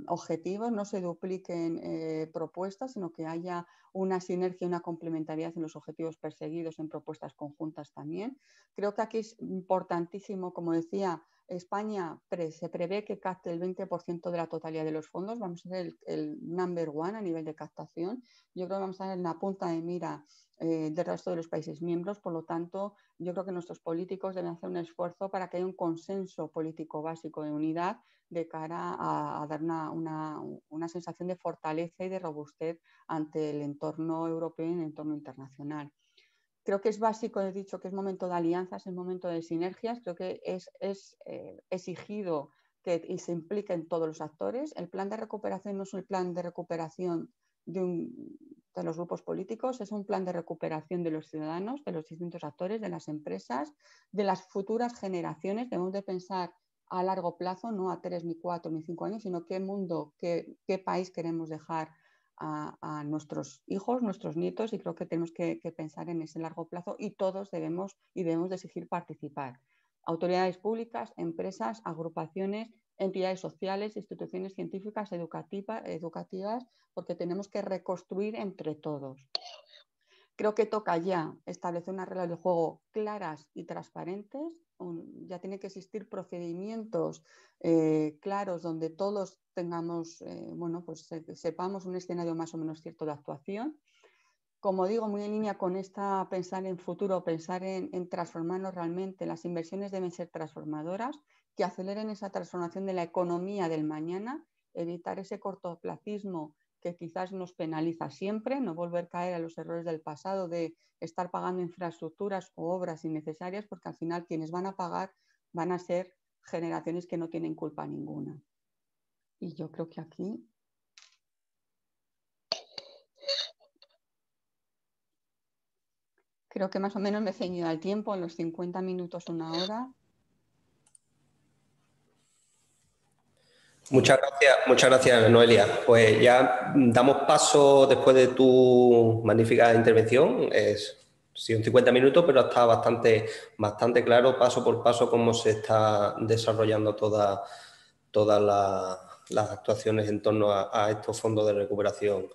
objetivos, no se dupliquen propuestas, sino que haya una sinergia y una complementariedad en los objetivos perseguidos en propuestas conjuntas también. Creo que aquí es importantísimo, como decía, España se prevé que capte el 20% de la totalidad de los fondos. Vamos a ser el number one a nivel de captación. Yo creo que vamos a estar en la punta de mira del resto de los países miembros. Por lo tanto, yo creo que nuestros políticos deben hacer un esfuerzo para que haya un consenso político básico de unidad de cara a dar una sensación de fortaleza y de robustez ante el entorno europeo y el entorno internacional. Creo que es básico, he dicho que es momento de alianzas, es momento de sinergias. Creo que es exigido y se impliquen todos los actores. El plan de recuperación no es el plan de recuperación de los grupos políticos, es un plan de recuperación de los ciudadanos, de los distintos actores, de las empresas, de las futuras generaciones. Debemos de pensar a largo plazo, no a 3, ni 4, ni 5 años, sino qué mundo, qué país queremos dejar a nuestros hijos, nuestros nietos, y creo que tenemos que pensar en ese largo plazo, y todos debemos de exigir participar. Autoridades públicas, empresas, agrupaciones, entidades sociales, instituciones científicas, educativas, porque tenemos que reconstruir entre todos. Creo que toca ya establecer unas reglas de juego claras y transparentes. Ya tiene que existir procedimientos claros donde todos tengamos, sepamos un escenario más o menos cierto de actuación. Como digo, muy en línea con esta pensar en futuro, pensar en transformarnos realmente. Las inversiones deben ser transformadoras, que aceleren esa transformación de la economía del mañana, evitar ese cortoplacismo que quizás nos penaliza siempre, no volver a caer a los errores del pasado de estar pagando infraestructuras o obras innecesarias, porque al final quienes van a pagar van a ser generaciones que no tienen culpa ninguna. Y yo creo que aquí... Creo que más o menos me he ceñido al tiempo, en los 50 minutos, una hora. Muchas gracias, Noelia. Pues ya damos paso después de tu magnífica intervención. Sí, un 50 minutos, pero está bastante claro, paso por paso, cómo se está desarrollando todas las actuaciones en torno a estos fondos de recuperación,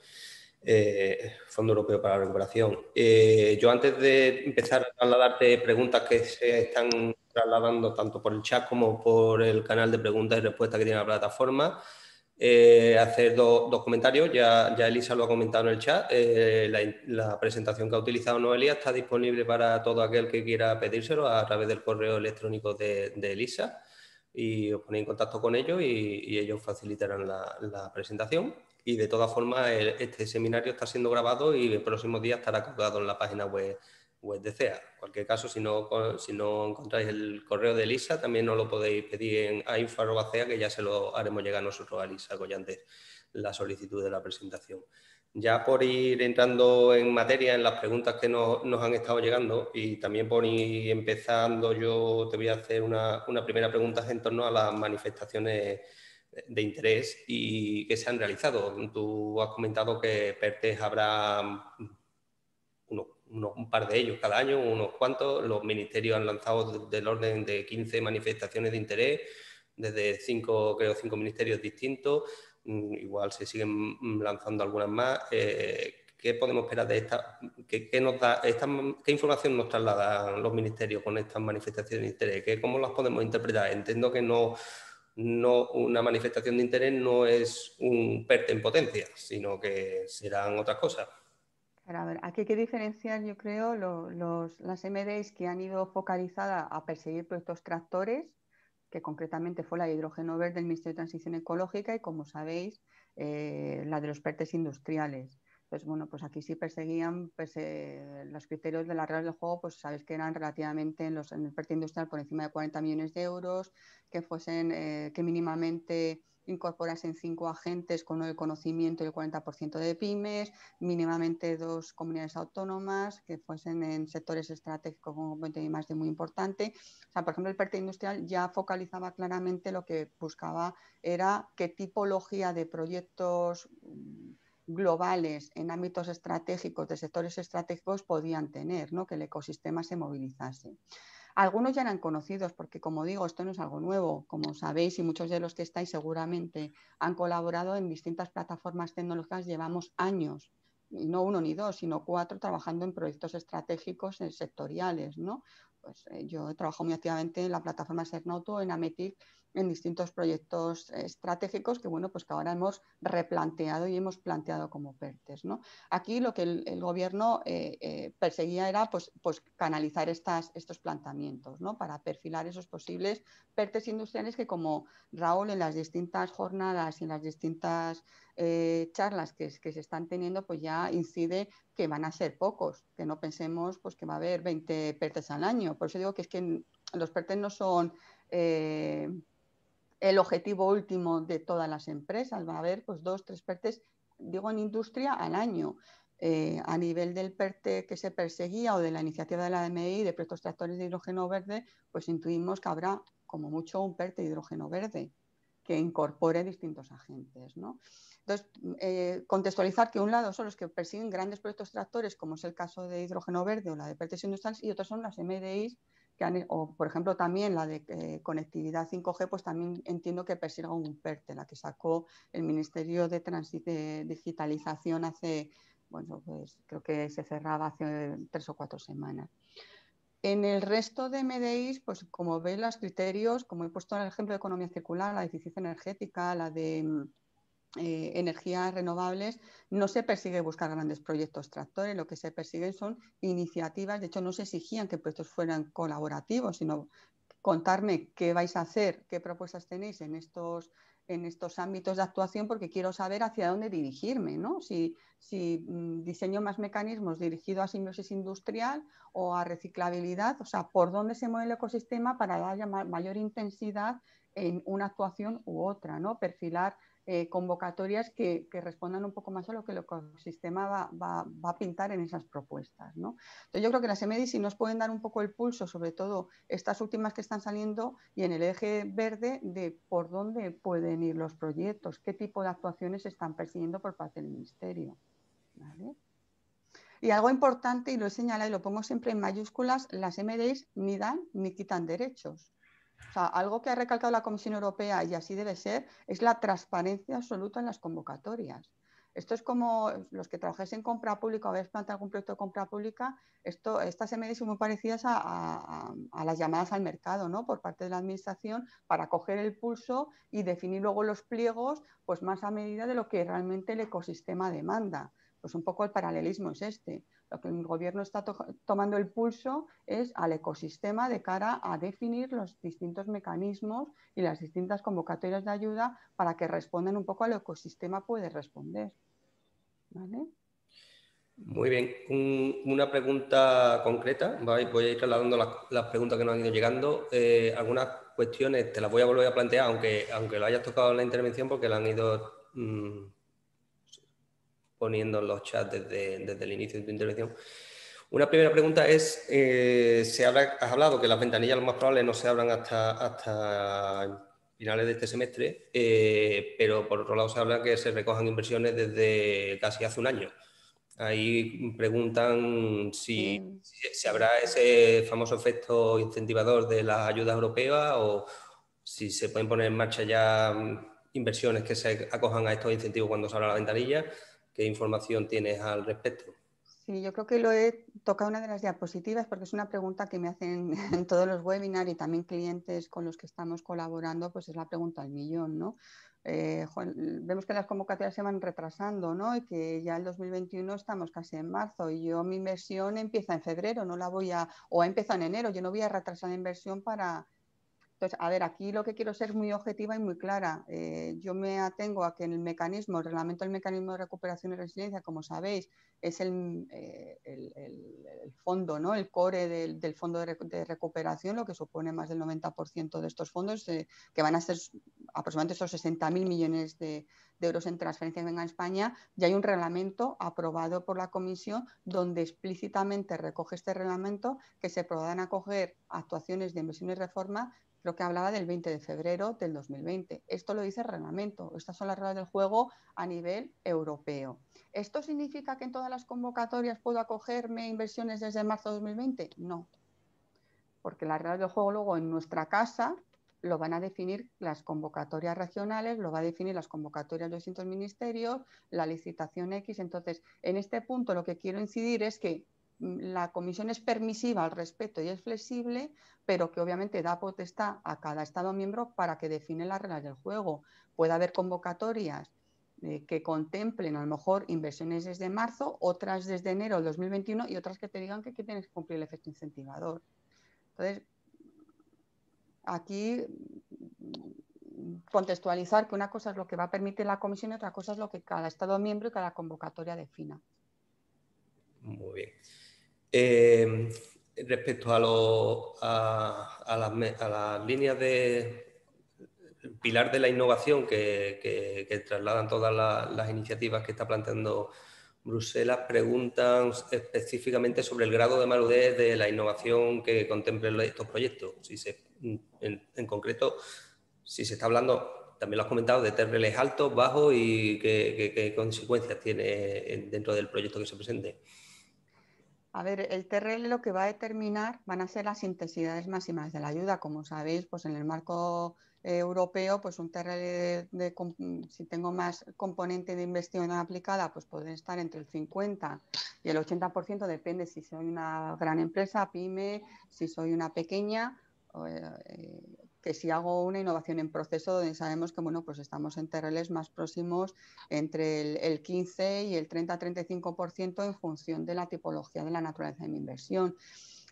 Fondo Europeo para la Recuperación. Yo, antes de empezar a trasladarte preguntas que se están trasladando tanto por el chat como por el canal de preguntas y respuestas que tiene la plataforma, hacer dos comentarios. Ya Elisa lo ha comentado en el chat. La presentación que ha utilizado Noelia está disponible para todo aquel que quiera pedírselo a través del correo electrónico de Elisa, y os ponéis en contacto con ellos y ellos facilitarán la presentación. Y de todas formas, este seminario está siendo grabado y el próximo día estará colgado en la página web de CEA. En cualquier caso, si no encontráis el correo de Elisa, también nos lo podéis pedir a info@cea, que ya se lo haremos llegar nosotros a Elisa Collantes, la solicitud de la presentación. Ya por ir entrando en materia, en las preguntas que nos han estado llegando, y también por ir empezando, yo te voy a hacer una primera pregunta en torno a las manifestaciones de interés y que se han realizado. Tú has comentado que PERTES habrá un par de ellos cada año, unos cuantos. Los ministerios han lanzado del orden de 15 manifestaciones de interés, desde 5 ministerios distintos. igual se siguen lanzando algunas más. ¿Qué podemos esperar de esta? ¿Qué nos da qué información nos trasladan los ministerios con estas manifestaciones de interés? ¿Cómo las podemos interpretar? Entiendo que no una manifestación de interés no es un PERTE en potencia, sino que serán otras cosas. Pero a ver, aquí hay que diferenciar, yo creo, las MDs que han ido focalizadas a perseguir proyectos tractores, que concretamente fue la de hidrógeno verde del Ministerio de Transición Ecológica y, como sabéis, la de los PERTEs industriales. Pues bueno, pues aquí sí perseguían pues, los criterios de las reglas del juego, pues sabéis que eran relativamente en el PERTE industrial por encima de 40 millones de euros, que fuesen, que mínimamente incorporasen 5 agentes con el conocimiento y el 40% de pymes, mínimamente 2 comunidades autónomas, que fuesen en sectores estratégicos como más de muy importante. O sea, por ejemplo, el PERTE industrial ya focalizaba claramente lo que buscaba era qué tipología de proyectos globales en ámbitos estratégicos, de sectores estratégicos podían tener, ¿no? Que el ecosistema se movilizase. Algunos ya eran conocidos porque, como digo, esto no es algo nuevo. Como sabéis, y muchos de los que estáis seguramente han colaborado en distintas plataformas tecnológicas, llevamos años, y no 1 ni 2, sino 4, trabajando en proyectos estratégicos sectoriales, ¿no? Pues, yo he trabajado muy activamente en la plataforma Sernauto, en Ametic, en distintos proyectos estratégicos que, bueno, pues que ahora hemos replanteado y hemos planteado como PERTEs, ¿no? Aquí lo que el gobierno perseguía era pues canalizar estos planteamientos, ¿no? Para perfilar esos posibles PERTEs industriales que, como Raúl en las distintas jornadas y en las distintas charlas que se están teniendo, pues ya incide que van a ser pocos, que no pensemos pues que va a haber 20 PERTEs al año. Por eso digo que es que los PERTEs no son el objetivo último de todas las empresas. Va a haber pues 2, 3 PERTEs, digo, en industria al año. A nivel del PERTE que se perseguía o de la iniciativa de la DMI de proyectos tractores de hidrógeno verde, pues intuimos que habrá como mucho un PERTE de hidrógeno verde que incorpore distintos agentes, ¿no? Entonces, contextualizar que un lado son los que persiguen grandes proyectos tractores, como es el caso de hidrógeno verde o la de PERTEs industriales, y otros son las MDIs, o por ejemplo también la de conectividad 5G, pues también entiendo que persiga un PERTE, la que sacó el Ministerio de Digitalización hace, bueno, pues creo que se cerraba hace 3 o 4 semanas. En el resto de MDIs, pues como veis, los criterios, como he puesto en el ejemplo de economía circular, la de eficiencia energética, la de energías renovables, no se persigue buscar grandes proyectos tractores, lo que se persiguen son iniciativas. De hecho, no se exigían que proyectos fueran colaborativos, sino contarme qué vais a hacer, qué propuestas tenéis en estos ámbitos de actuación, porque quiero saber hacia dónde dirigirme, ¿no? Si diseño más mecanismos dirigidos a simbiosis industrial o a reciclabilidad, o sea, por dónde se mueve el ecosistema para dar mayor intensidad en una actuación u otra, ¿no? Perfilar convocatorias que respondan un poco más a lo que el ecosistema va a pintar en esas propuestas, ¿no? Entonces yo creo que las MDI sí nos pueden dar un poco el pulso, sobre todo estas últimas que están saliendo, y en el eje verde de por dónde pueden ir los proyectos, qué tipo de actuaciones se están persiguiendo por parte del Ministerio, ¿vale? Y algo importante, y lo he señalado y lo pongo siempre en mayúsculas, las MDIs ni dan ni quitan derechos. O sea, algo que ha recalcado la Comisión Europea, y así debe ser, es la transparencia absoluta en las convocatorias. Esto es como los que trabajáis en compra pública o habéis planteado algún proyecto de compra pública, estas MDs son muy parecidas a las llamadas al mercado, ¿no? Por parte de la Administración para coger el pulso y definir luego los pliegos pues más a medida de lo que realmente el ecosistema demanda. Pues un poco el paralelismo es este. Lo que el gobierno está tomando el pulso es al ecosistema de cara a definir los distintos mecanismos y las distintas convocatorias de ayuda para que respondan un poco al ecosistema puede responder. ¿Vale? Muy bien. Una pregunta concreta. Voy a ir trasladando las preguntas que nos han ido llegando. Algunas cuestiones te las voy a volver a plantear, aunque lo hayas tocado en la intervención, porque la han ido poniendo en los chats desde el inicio de tu intervención. Una primera pregunta es, has hablado que las ventanillas lo más probable no se abran hasta finales de este semestre, pero por otro lado se habla que se recojan inversiones desde casi hace un año. Ahí preguntan si habrá ese famoso efecto incentivador de las ayudas europeas o si se pueden poner en marcha ya inversiones que se acojan a estos incentivos cuando se abra la ventanilla. ¿Qué información tienes al respecto? Sí, yo creo que lo he tocado en una de las diapositivas porque es una pregunta que me hacen en todos los webinars y también clientes con los que estamos colaborando, pues es la pregunta del millón, ¿no? Vemos que las convocatorias se van retrasando, ¿no? Y que ya el 2021 estamos casi en marzo y yo mi inversión empieza en febrero, no la voy a, o empieza en enero, yo no voy a retrasar la inversión para... Entonces, a ver, aquí lo que quiero ser muy objetiva y muy clara. Yo me atengo a que en el mecanismo, el reglamento del mecanismo de recuperación y resiliencia, como sabéis, es el fondo, ¿no? El core del fondo de recuperación, lo que supone más del 90% de estos fondos, que van a ser aproximadamente esos 60.000 millones de euros en transferencia que venga a España. Ya hay un reglamento aprobado por la Comisión donde explícitamente recoge este reglamento que se podrán acoger actuaciones de inversión y reforma. Lo que hablaba del 20 de febrero del 2020. Esto lo dice el reglamento. Estas son las reglas del juego a nivel europeo. ¿Esto significa que en todas las convocatorias puedo acogerme inversiones desde marzo de 2020? No. Porque las reglas del juego luego en nuestra casa lo van a definir las convocatorias regionales, lo va a definir las convocatorias de distintos ministerios, la licitación X. Entonces, en este punto lo que quiero incidir es que la comisión es permisiva al respecto y es flexible, pero que obviamente da potestad a cada Estado miembro para que define las reglas del juego. Puede haber convocatorias que contemplen a lo mejor inversiones desde marzo, otras desde enero del 2021 y otras que te digan que tienes que cumplir el efecto incentivador. Entonces, aquí contextualizar que una cosa es lo que va a permitir la comisión y otra cosa es lo que cada Estado miembro y cada convocatoria defina. Muy bien. Respecto a las líneas de pilar de la innovación que trasladan todas las iniciativas que está planteando Bruselas, preguntan específicamente sobre el grado de madurez de la innovación que contemplen estos proyectos. En concreto, si se está hablando, también lo has comentado, de TRLs altos, bajos y qué consecuencias tiene dentro del proyecto que se presente. A ver, el TRL lo que va a determinar van a ser las intensidades máximas de la ayuda. Como sabéis, pues en el marco europeo, pues un TRL si tengo más componente de inversión aplicada, pues pueden estar entre el 50 y el 80%, depende si soy una gran empresa, pyme, si soy una pequeña, que si hago una innovación en proceso donde sabemos que bueno, pues estamos en TRLs más próximos entre el 15 y el 30-35% en función de la tipología de la naturaleza de mi inversión.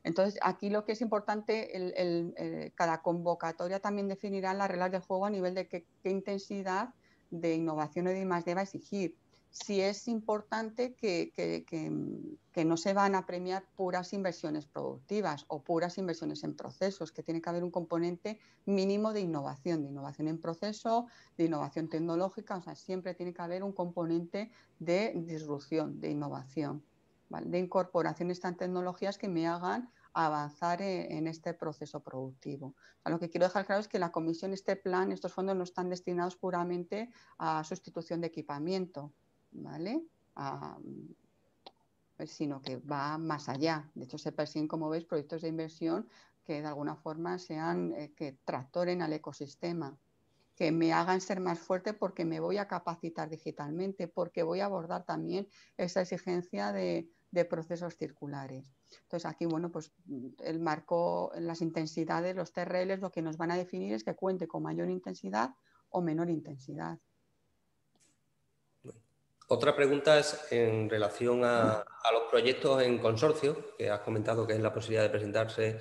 Entonces, aquí lo que es importante, cada convocatoria también definirá las reglas del juego a nivel de qué intensidad de innovación o de I+D va a exigir. Sí es importante que no se van a premiar puras inversiones productivas o puras inversiones en procesos, que tiene que haber un componente mínimo de innovación en proceso, de innovación tecnológica, o sea, siempre tiene que haber un componente de disrupción, de innovación, ¿vale? De incorporación de estas tecnologías que me hagan avanzar en este proceso productivo. O sea, lo que quiero dejar claro es que la comisión, este plan, estos fondos no están destinados puramente a sustitución de equipamiento, ¿vale? Sino que va más allá. De hecho, se persiguen, como veis, proyectos de inversión que de alguna forma sean que tractoren al ecosistema, que me hagan ser más fuerte porque me voy a capacitar digitalmente, porque voy a abordar también esa exigencia de procesos circulares. Entonces aquí, bueno, pues el marco, las intensidades, los TRLs, lo que nos van a definir es que cuente con mayor intensidad o menor intensidad. Otra pregunta es en relación a los proyectos en consorcio, que has comentado que es la posibilidad de presentarse,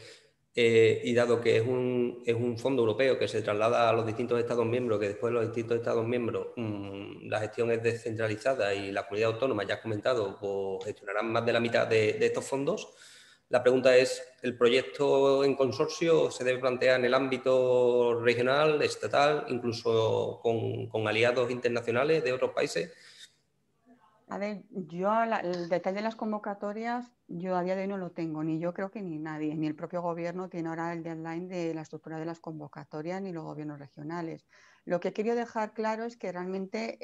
y dado que es un fondo europeo que se traslada a los distintos Estados miembros, que después los distintos Estados miembros la gestión es descentralizada y la comunidad autónoma, ya has comentado, pues gestionarán más de la mitad de estos fondos. La pregunta es, ¿el proyecto en consorcio se debe plantear en el ámbito regional, estatal, incluso con aliados internacionales de otros países? A ver, yo el detalle de las convocatorias, yo a día de hoy no lo tengo, ni yo creo que ni nadie, ni el propio gobierno tiene ahora el deadline de la estructura de las convocatorias, ni los gobiernos regionales. Lo que quiero dejar claro es que realmente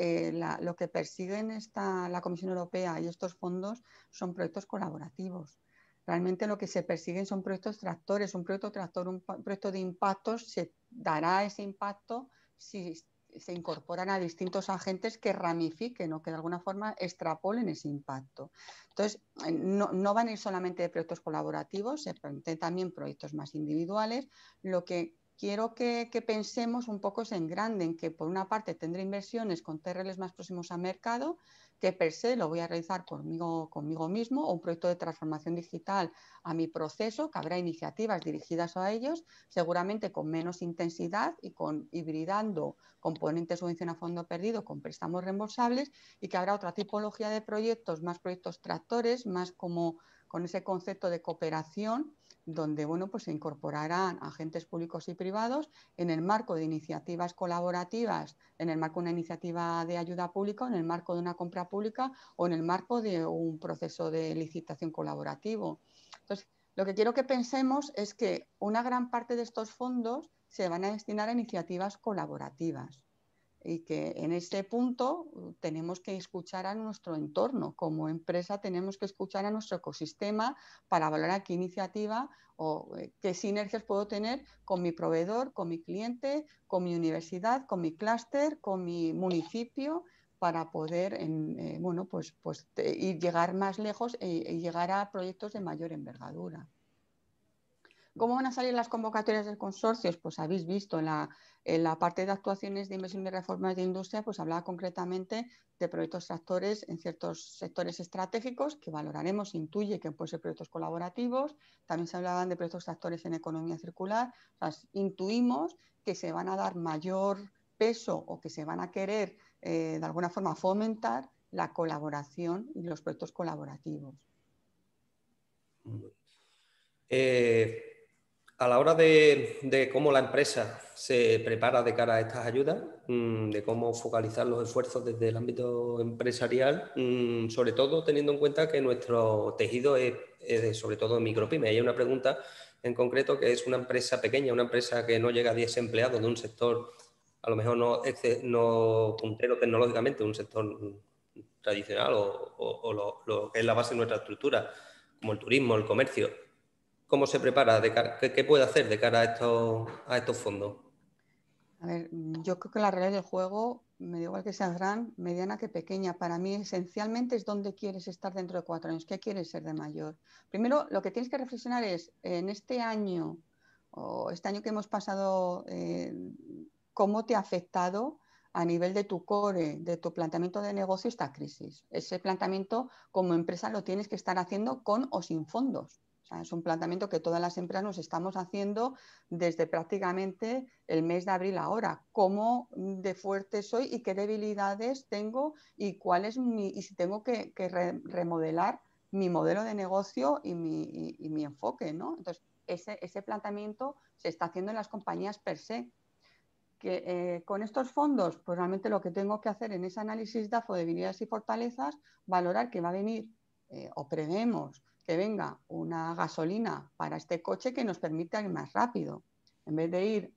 lo que persiguen la Comisión Europea y estos fondos son proyectos colaborativos. Realmente lo que se persiguen son proyectos tractores, un proyecto tractor, un proyecto de impactos, se dará ese impacto si se incorporan a distintos agentes que ramifiquen o que de alguna forma extrapolen ese impacto. Entonces, no van a ir solamente de proyectos colaborativos, se plantean también proyectos más individuales. Lo que quiero que pensemos un poco es en grande, en que por una parte tendré inversiones con TRLs más próximos al mercado, que per se lo voy a realizar conmigo mismo, o un proyecto de transformación digital a mi proceso, que habrá iniciativas dirigidas a ellos, seguramente con menos intensidad y hibridando componentes subvención a fondo perdido con préstamos reembolsables, y que habrá otra tipología de proyectos, más proyectos tractores, más como con ese concepto de cooperación, donde bueno, pues se incorporarán agentes públicos y privados en el marco de iniciativas colaborativas, en el marco de una iniciativa de ayuda pública, en el marco de una compra pública o en el marco de un proceso de licitación colaborativo. Entonces, lo que quiero que pensemos es que una gran parte de estos fondos se van a destinar a iniciativas colaborativas y que en ese punto tenemos que escuchar a nuestro entorno. Como empresa tenemos que escuchar a nuestro ecosistema para valorar qué iniciativa o qué sinergias puedo tener con mi proveedor, con mi cliente, con mi universidad, con mi clúster, con mi municipio, para poder bueno, pues llegar más lejos y llegar a proyectos de mayor envergadura. ¿Cómo van a salir las convocatorias de consorcios? Pues habéis visto en la parte de actuaciones de inversión y reformas de industria, pues hablaba concretamente de proyectos tractores en ciertos sectores estratégicos que valoraremos, intuye que pueden ser proyectos colaborativos. También se hablaban de proyectos tractores en economía circular. O sea, intuimos que se van a dar mayor peso o que se van a querer de alguna forma fomentar la colaboración y los proyectos colaborativos. A la hora de cómo la empresa se prepara de cara a estas ayudas, de cómo focalizar los esfuerzos desde el ámbito empresarial, sobre todo teniendo en cuenta que nuestro tejido es sobre todo micropyme. Hay una pregunta en concreto que es una empresa pequeña, una empresa que no llega a 10 empleados de un sector a lo mejor no puntero tecnológicamente, un sector tradicional o lo que es la base de nuestra estructura, como el turismo, el comercio. ¿Cómo se prepara? ¿Qué puede hacer de cara a estos fondos? A ver, yo creo que la realidad del juego, me da igual que sea gran, mediana que pequeña. Para mí, esencialmente, es dónde quieres estar dentro de 4 años, qué quieres ser de mayor. Primero, lo que tienes que reflexionar es, en este año, o este año que hemos pasado, cómo te ha afectado a nivel de tu core, de tu planteamiento de negocio esta crisis. Ese planteamiento, como empresa, lo tienes que estar haciendo con o sin fondos. O sea, es un planteamiento que todas las empresas nos estamos haciendo desde prácticamente el mes de abril ahora. ¿Cómo de fuerte soy y qué debilidades tengo y cuál es y si tengo que remodelar mi modelo de negocio y mi enfoque, ¿no? Entonces, ese planteamiento se está haciendo en las compañías per se. Que con estos fondos, pues realmente lo que tengo que hacer en ese análisis DAFO de debilidades y fortalezas, valorar que va a venir o prevemos que venga una gasolina para este coche que nos permita ir más rápido. En vez de ir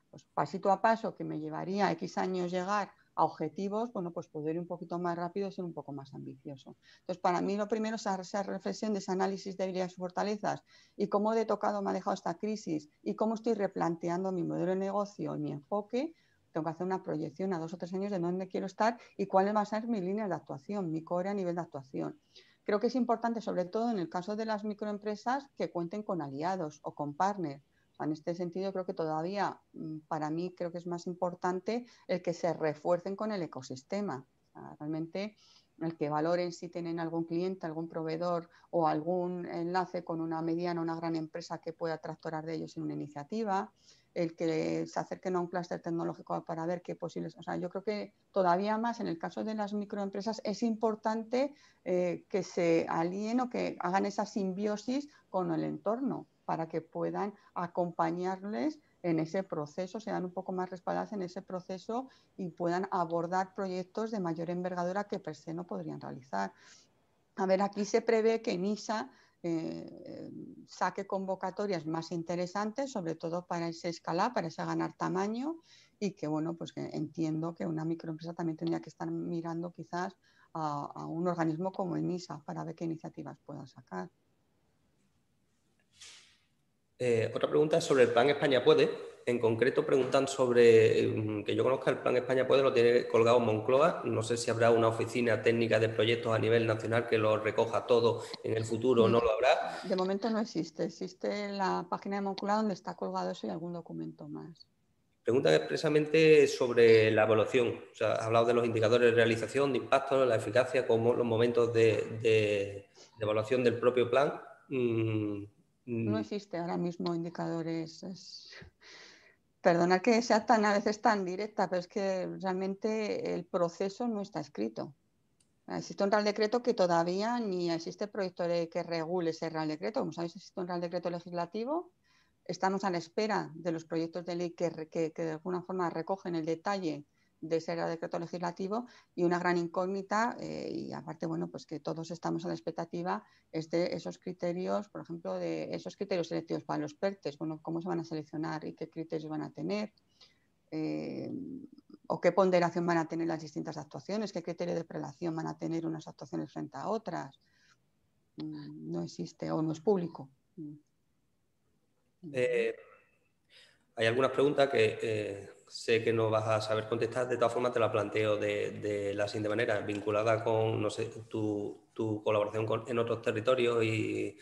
pues, pasito a paso, que me llevaría X años llegar a objetivos, bueno, pues poder ir un poquito más rápido y ser un poco más ambicioso. Entonces, para mí lo primero es esa reflexión de ese análisis de debilidades y fortalezas y cómo de tocado me ha dejado esta crisis y cómo estoy replanteando mi modelo de negocio y mi enfoque. Tengo que hacer una proyección a 2 o 3 años de dónde quiero estar y cuáles van a ser mis líneas de actuación, mi core a nivel de actuación. Creo que es importante, sobre todo en el caso de las microempresas, que cuenten con aliados o con partners. O sea, en este sentido, creo que todavía, para mí, creo que es más importante el que se refuercen con el ecosistema. O sea, realmente, el que valoren si tienen algún cliente, algún proveedor o algún enlace con una mediana o una gran empresa que pueda tractorar de ellos en una iniciativa, el que se acerquen a un clúster tecnológico para ver qué posibles... O sea, yo creo que todavía más en el caso de las microempresas es importante que se alíen o que hagan esa simbiosis con el entorno para que puedan acompañarles en ese proceso, sean un poco más respaldadas en ese proceso y puedan abordar proyectos de mayor envergadura que per se no podrían realizar. A ver, aquí se prevé que NISA saque convocatorias más interesantes, sobre todo para ese escalar, para ese ganar tamaño, y que, bueno, pues que entiendo que una microempresa también tendría que estar mirando quizás a un organismo como el NISA para ver qué iniciativas puedan sacar. Otra pregunta es sobre el plan España Puede. En concreto preguntan sobre, que yo conozca, el Plan España Puede lo tiene colgado Moncloa. No sé si habrá una oficina técnica de proyectos a nivel nacional que lo recoja todo en el futuro o no lo habrá. De momento no existe. Existe la página de Moncloa donde está colgado eso y algún documento más. Preguntan expresamente sobre la evaluación. O sea, ha hablado de los indicadores de realización, de impacto, la eficacia, como los momentos de evaluación del propio plan. No existe ahora mismo indicadores. Perdonad que sea a veces tan directa, pero es que realmente el proceso no está escrito. Existe un Real Decreto que todavía ni existe proyecto de ley que regule ese Real Decreto. Como sabéis, existe un Real Decreto legislativo. Estamos a la espera de los proyectos de ley que de alguna forma recogen el detalle de ese Real Decreto legislativo, y una gran incógnita, y aparte, bueno, pues que todos estamos a la expectativa, es de esos criterios, por ejemplo, de esos criterios selectivos para los PERTEs, bueno, cómo se van a seleccionar y qué criterios van a tener. O qué ponderación van a tener las distintas actuaciones, qué criterio de prelación van a tener unas actuaciones frente a otras. No existe o no es público. Hay algunas preguntas que sé que no vas a saber contestar, de todas formas te la planteo de la siguiente manera, vinculada con, no sé, tu colaboración en otros territorios y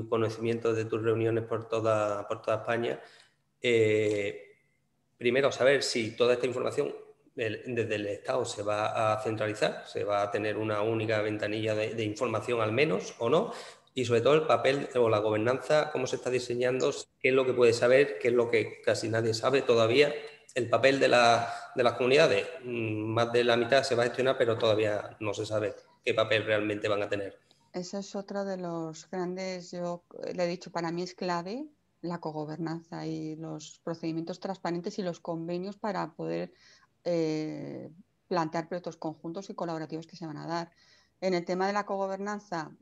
conocimiento de tus reuniones por toda España. Primero, saber si toda esta información desde el Estado se va a centralizar, se va a tener una única ventanilla de información al menos o no, y sobre todo el papel o la gobernanza, cómo se está diseñando, qué es lo que puede saber, qué es lo que casi nadie sabe todavía, el papel de las comunidades. Más de la mitad se va a gestionar, pero todavía no se sabe qué papel realmente van a tener. Eso es otro de los grandes, yo le he dicho, para mí es clave la cogobernanza y los procedimientos transparentes y los convenios para poder plantear proyectos conjuntos y colaborativos que se van a dar. En el tema de la cogobernanza,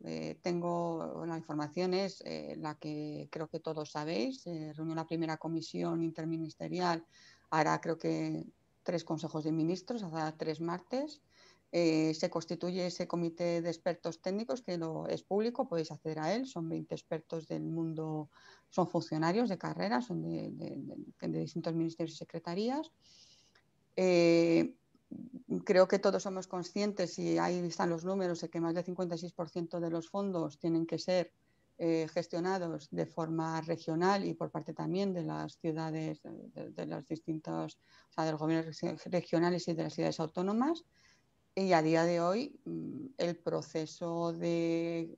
tengo la información, es la que creo que todos sabéis. Reunió la primera comisión interministerial, hará creo que 3 consejos de ministros, hace 3 martes. Se constituye ese comité de expertos técnicos que es público, podéis acceder a él, son 20 expertos del mundo, son funcionarios de carrera, son de distintos ministerios y secretarías. Creo que todos somos conscientes, y ahí están los números, de que más del 56% de los fondos tienen que ser gestionados de forma regional y por parte también de las ciudades, de los distintos, o sea, de los gobiernos regionales y de las ciudades autónomas. Y a día de hoy, el proceso desde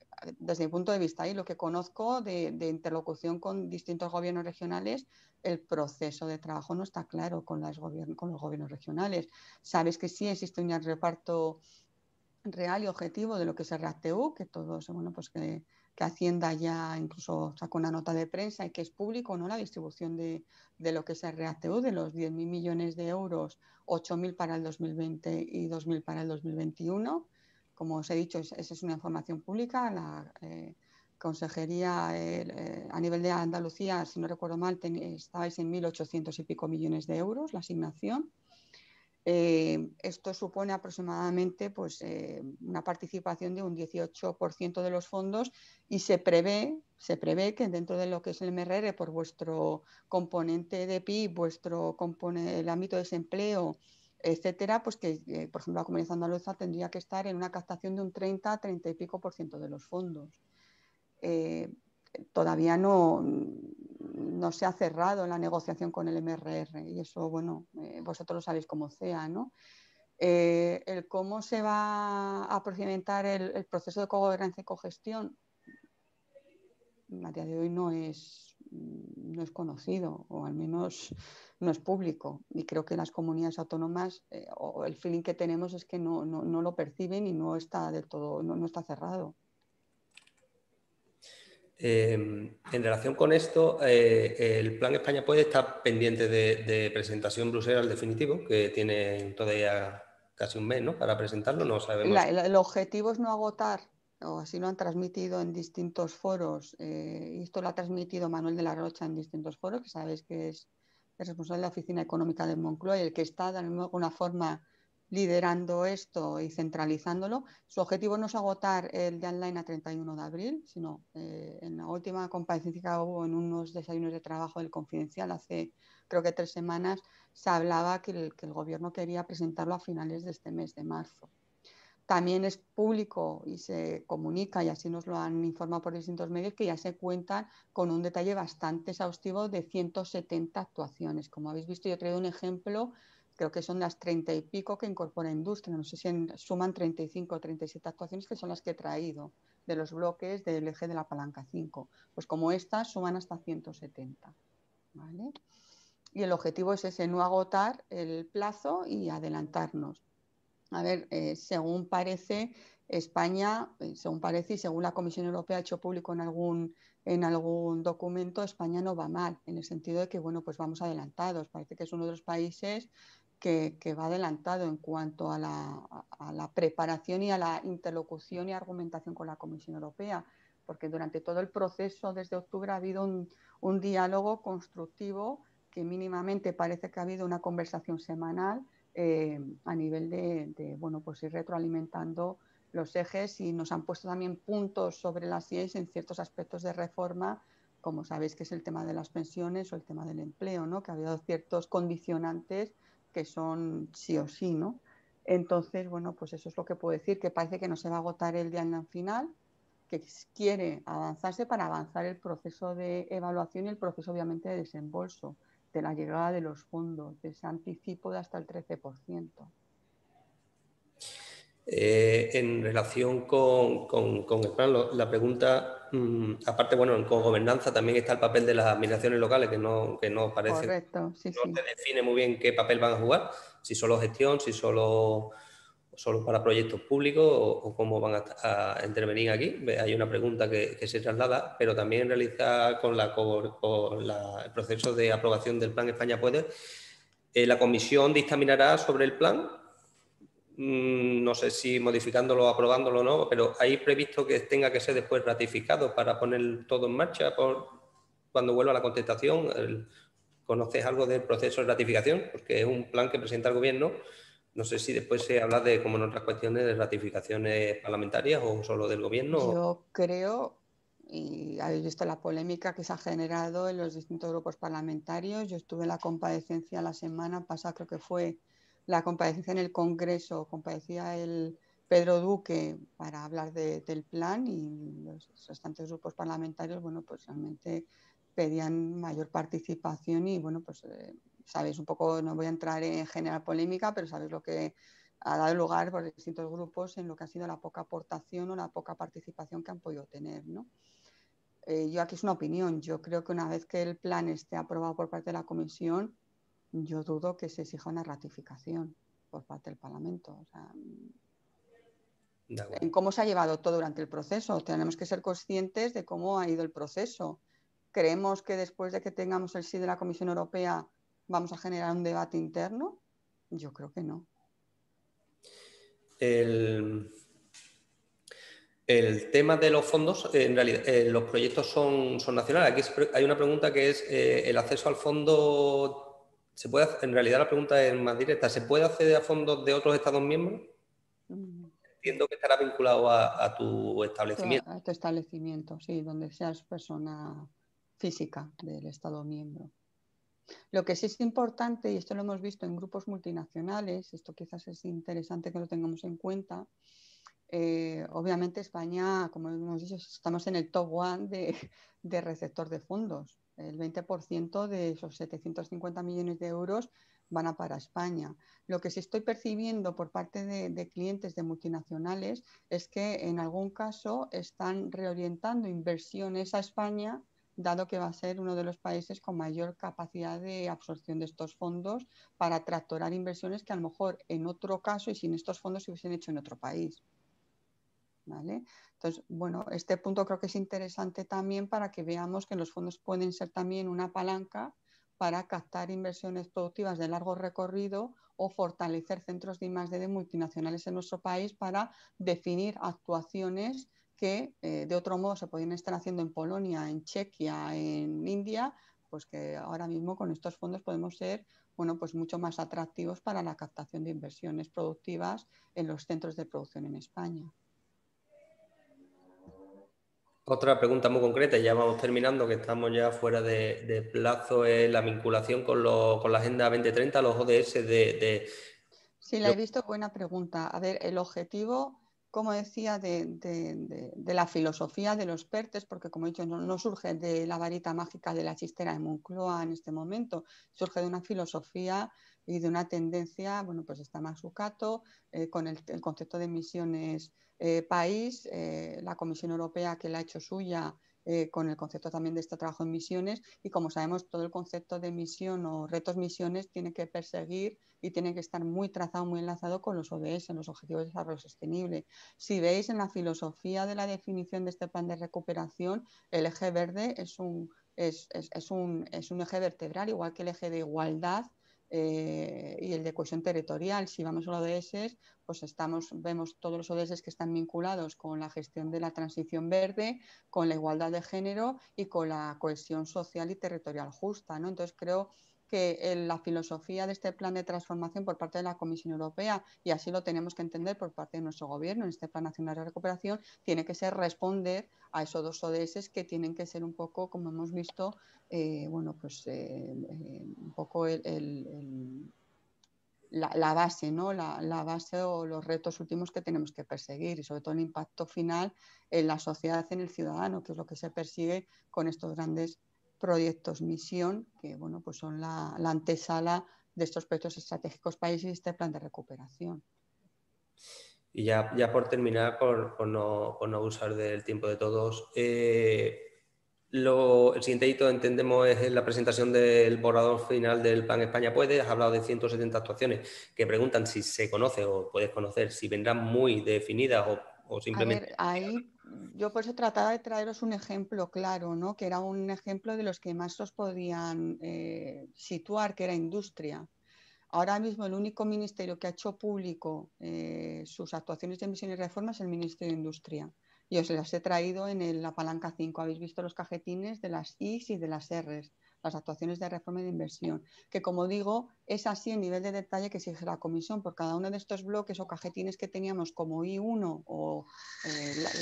mi punto de vista y lo que conozco de interlocución con distintos gobiernos regionales, el proceso de trabajo no está claro con los gobiernos regionales. Sabes que sí existe un reparto real y objetivo de lo que es el REACT-EU, que todos, bueno, pues que Hacienda ya incluso sacó una nota de prensa y que es público, ¿no? La distribución de lo que es el REACT-EU, de los 10.000 millones de euros, 8.000 para el 2020 y 2.000 para el 2021. Como os he dicho, esa es una información pública. La Consejería a nivel de Andalucía, si no recuerdo mal, estabais en 1.800 y pico millones de euros la asignación. Esto supone aproximadamente pues, una participación de un 18% de los fondos, y se prevé que dentro de lo que es el MRR, por vuestro componente de PIB, el ámbito de desempleo, etcétera, pues que, por ejemplo, la Comunidad Andaluza tendría que estar en una captación de un 30 y pico por ciento de los fondos. Todavía no se ha cerrado la negociación con el MRR, y eso, bueno, vosotros lo sabéis como CEA, ¿no? El cómo se va a procedimentar el proceso de cogobernanza y cogestión a día de hoy no es conocido, o al menos no es público, y creo que las comunidades autónomas, o el feeling que tenemos es que no lo perciben y no está del todo, no está cerrado. En relación con esto, el Plan España Puede estar pendiente de presentación en Bruselas, definitivo, que tiene todavía casi un mes, ¿no?, para presentarlo. No sabemos. El objetivo es no agotar, o así lo han transmitido en distintos foros, y esto lo ha transmitido Manuel de la Rocha en distintos foros, que sabéis que es el responsable de la Oficina Económica de Moncloa y el que está de alguna forma liderando esto y centralizándolo. Su objetivo no es agotar el deadline a 31 de abril, sino en la última comparecencia que hubo en unos desayunos de trabajo del Confidencial hace creo que 3 semanas, se hablaba que el gobierno quería presentarlo a finales de este mes de marzo. También es público y se comunica, y así nos lo han informado por distintos medios, que ya se cuentan con un detalle bastante exhaustivo de 170 actuaciones. Como habéis visto, yo he traído un ejemplo, creo que son las 30 y pico que incorpora industria, no sé si suman 35 o 37 actuaciones, que son las que he traído de los bloques del eje de la palanca 5. Pues como estas suman hasta 170. ¿Vale? Y el objetivo es ese, no agotar el plazo y adelantarnos. A ver, según parece, España, según parece y según la Comisión Europea ha hecho público en algún documento, España no va mal, en el sentido de que, bueno, pues vamos adelantados. Parece que es uno de los países que va adelantado en cuanto a la preparación y a la interlocución y argumentación con la Comisión Europea, porque durante todo el proceso, desde octubre, ha habido un diálogo constructivo que mínimamente parece que ha habido una conversación semanal a nivel de bueno, pues ir retroalimentando los ejes, y nos han puesto también puntos sobre las IES en ciertos aspectos de reforma, como sabéis, que es el tema de las pensiones o el tema del empleo, ¿no? Que ha habido ciertos condicionantes que son sí o sí, ¿no? Entonces, bueno, pues eso es lo que puedo decir, que parece que no se va a agotar el día en la final, que quiere avanzarse para avanzar el proceso de evaluación y el proceso, obviamente, de desembolso, de la llegada de los fondos, de ese anticipo de hasta el 13%. En relación con el plan, la pregunta, aparte, bueno, con gobernanza también está el papel de las administraciones locales, que no parece, correcto, sí, no sí. se define muy bien qué papel van a jugar, si solo gestión, si solo para proyectos públicos o cómo van a intervenir aquí. Hay una pregunta que se traslada, pero también realizada con el proceso de aprobación del Plan España Puede. La comisión dictaminará sobre el plan, no sé si modificándolo o aprobándolo o no, pero ¿hay previsto que tenga que ser después ratificado para poner todo en marcha cuando vuelva la contestación? ¿Conoces algo del proceso de ratificación? Porque es un plan que presenta el gobierno. No sé si después se habla de, como en otras cuestiones, de ratificaciones parlamentarias o solo del gobierno. Yo creo, y habéis visto la polémica que se ha generado en los distintos grupos parlamentarios. Yo estuve en la comparecencia la semana pasada, creo que fue la comparecencia en el Congreso, comparecía el Pedro Duque para hablar del plan, y los restantes grupos parlamentarios, bueno, pues realmente pedían mayor participación y, bueno, pues sabéis un poco, no voy a entrar en generar polémica, pero sabéis lo que ha dado lugar por distintos grupos en lo que ha sido la poca aportación o la poca participación que han podido tener, ¿no? Yo aquí es una opinión. Yo creo que una vez que el plan esté aprobado por parte de la Comisión, yo dudo que se exija una ratificación por parte del Parlamento. O sea, en cómo se ha llevado todo durante el proceso. Tenemos que ser conscientes de cómo ha ido el proceso. ¿Creemos que después de que tengamos el sí de la Comisión Europea vamos a generar un debate interno? Yo creo que no. El tema de los fondos, en realidad, los proyectos son nacionales. Aquí hay una pregunta que es, ¿el acceso al fondo se puede hacer? En realidad la pregunta es más directa. ¿Se puede acceder a fondos de otros Estados miembros? Entiendo que estará vinculado a tu establecimiento. A tu establecimiento, sí, donde seas persona física del Estado miembro. Lo que sí es importante, y esto lo hemos visto en grupos multinacionales, esto quizás es interesante que lo tengamos en cuenta. Obviamente España, como hemos dicho, estamos en el top 1 de receptor de fondos. El 20% de esos 750 millones de euros van a para España. Lo que sí estoy percibiendo por parte de clientes de multinacionales es que en algún caso están reorientando inversiones a España, dado que va a ser uno de los países con mayor capacidad de absorción de estos fondos para tractorar inversiones que a lo mejor en otro caso y sin estos fondos se hubiesen hecho en otro país. ¿Vale? Entonces, bueno, este punto creo que es interesante también para que veamos que los fondos pueden ser también una palanca para captar inversiones productivas de largo recorrido o fortalecer centros de I+D de multinacionales en nuestro país para definir actuaciones que de otro modo se podrían estar haciendo en Polonia, en Chequia, en India, pues que ahora mismo con estos fondos podemos ser, bueno, pues mucho más atractivos para la captación de inversiones productivas en los centros de producción en España. Otra pregunta muy concreta, y ya vamos terminando, que estamos ya fuera de plazo, es la vinculación con la Agenda 2030, los ODS Sí, la he visto, buena pregunta. A ver, el objetivo, como decía, de la filosofía de los PERTES, porque como he dicho, no surge de la varita mágica de la chistera de Moncloa en este momento, surge de una filosofía y de una tendencia, bueno, pues está Matsukato, con el concepto de emisiones país, la Comisión Europea que la ha hecho suya, con el concepto también de este trabajo en misiones, y como sabemos, todo el concepto de misión o retos misiones tiene que perseguir y tiene que estar muy trazado, muy enlazado con los ODS, los Objetivos de Desarrollo Sostenible. Si veis en la filosofía de la definición de este plan de recuperación, el eje verde es un eje vertebral, igual que el eje de igualdad y el de cohesión territorial. Si vamos a los ODS, pues vemos todos los ODS que están vinculados con la gestión de la transición verde, con la igualdad de género y con la cohesión social y territorial justa, ¿no? Entonces creo que la filosofía de este plan de transformación por parte de la Comisión Europea, y así lo tenemos que entender por parte de nuestro gobierno en este Plan Nacional de Recuperación, tiene que ser responder a esos dos ODS que tienen que ser un poco, como hemos visto, un poco la base, ¿no? La base o los retos últimos que tenemos que perseguir, y sobre todo el impacto final en la sociedad, en el ciudadano, que es lo que se persigue con estos grandes proyectos misión, que bueno, pues son la antesala de estos proyectos estratégicos países y este plan de recuperación. Y ya por terminar, por no abusar del tiempo de todos, el siguiente hito, entendemos, es la presentación del borrador final del Plan España Puede. Has hablado de 170 actuaciones que preguntan si se conoce o puedes conocer, si vendrán muy definidas o simplemente... A ver, ahí yo por eso trataba de traeros un ejemplo claro, ¿no? Que era un ejemplo de los que más os podían situar, que era industria. Ahora mismo el único ministerio que ha hecho público sus actuaciones de emisiones y reformas es el Ministerio de Industria. Y os las he traído en la palanca 5. Habéis visto los cajetines de las Is y de las Rs, las actuaciones de reforma y de inversión, que como digo, es así el nivel de detalle que exige la Comisión por cada uno de estos bloques o cajetines que teníamos como I1 o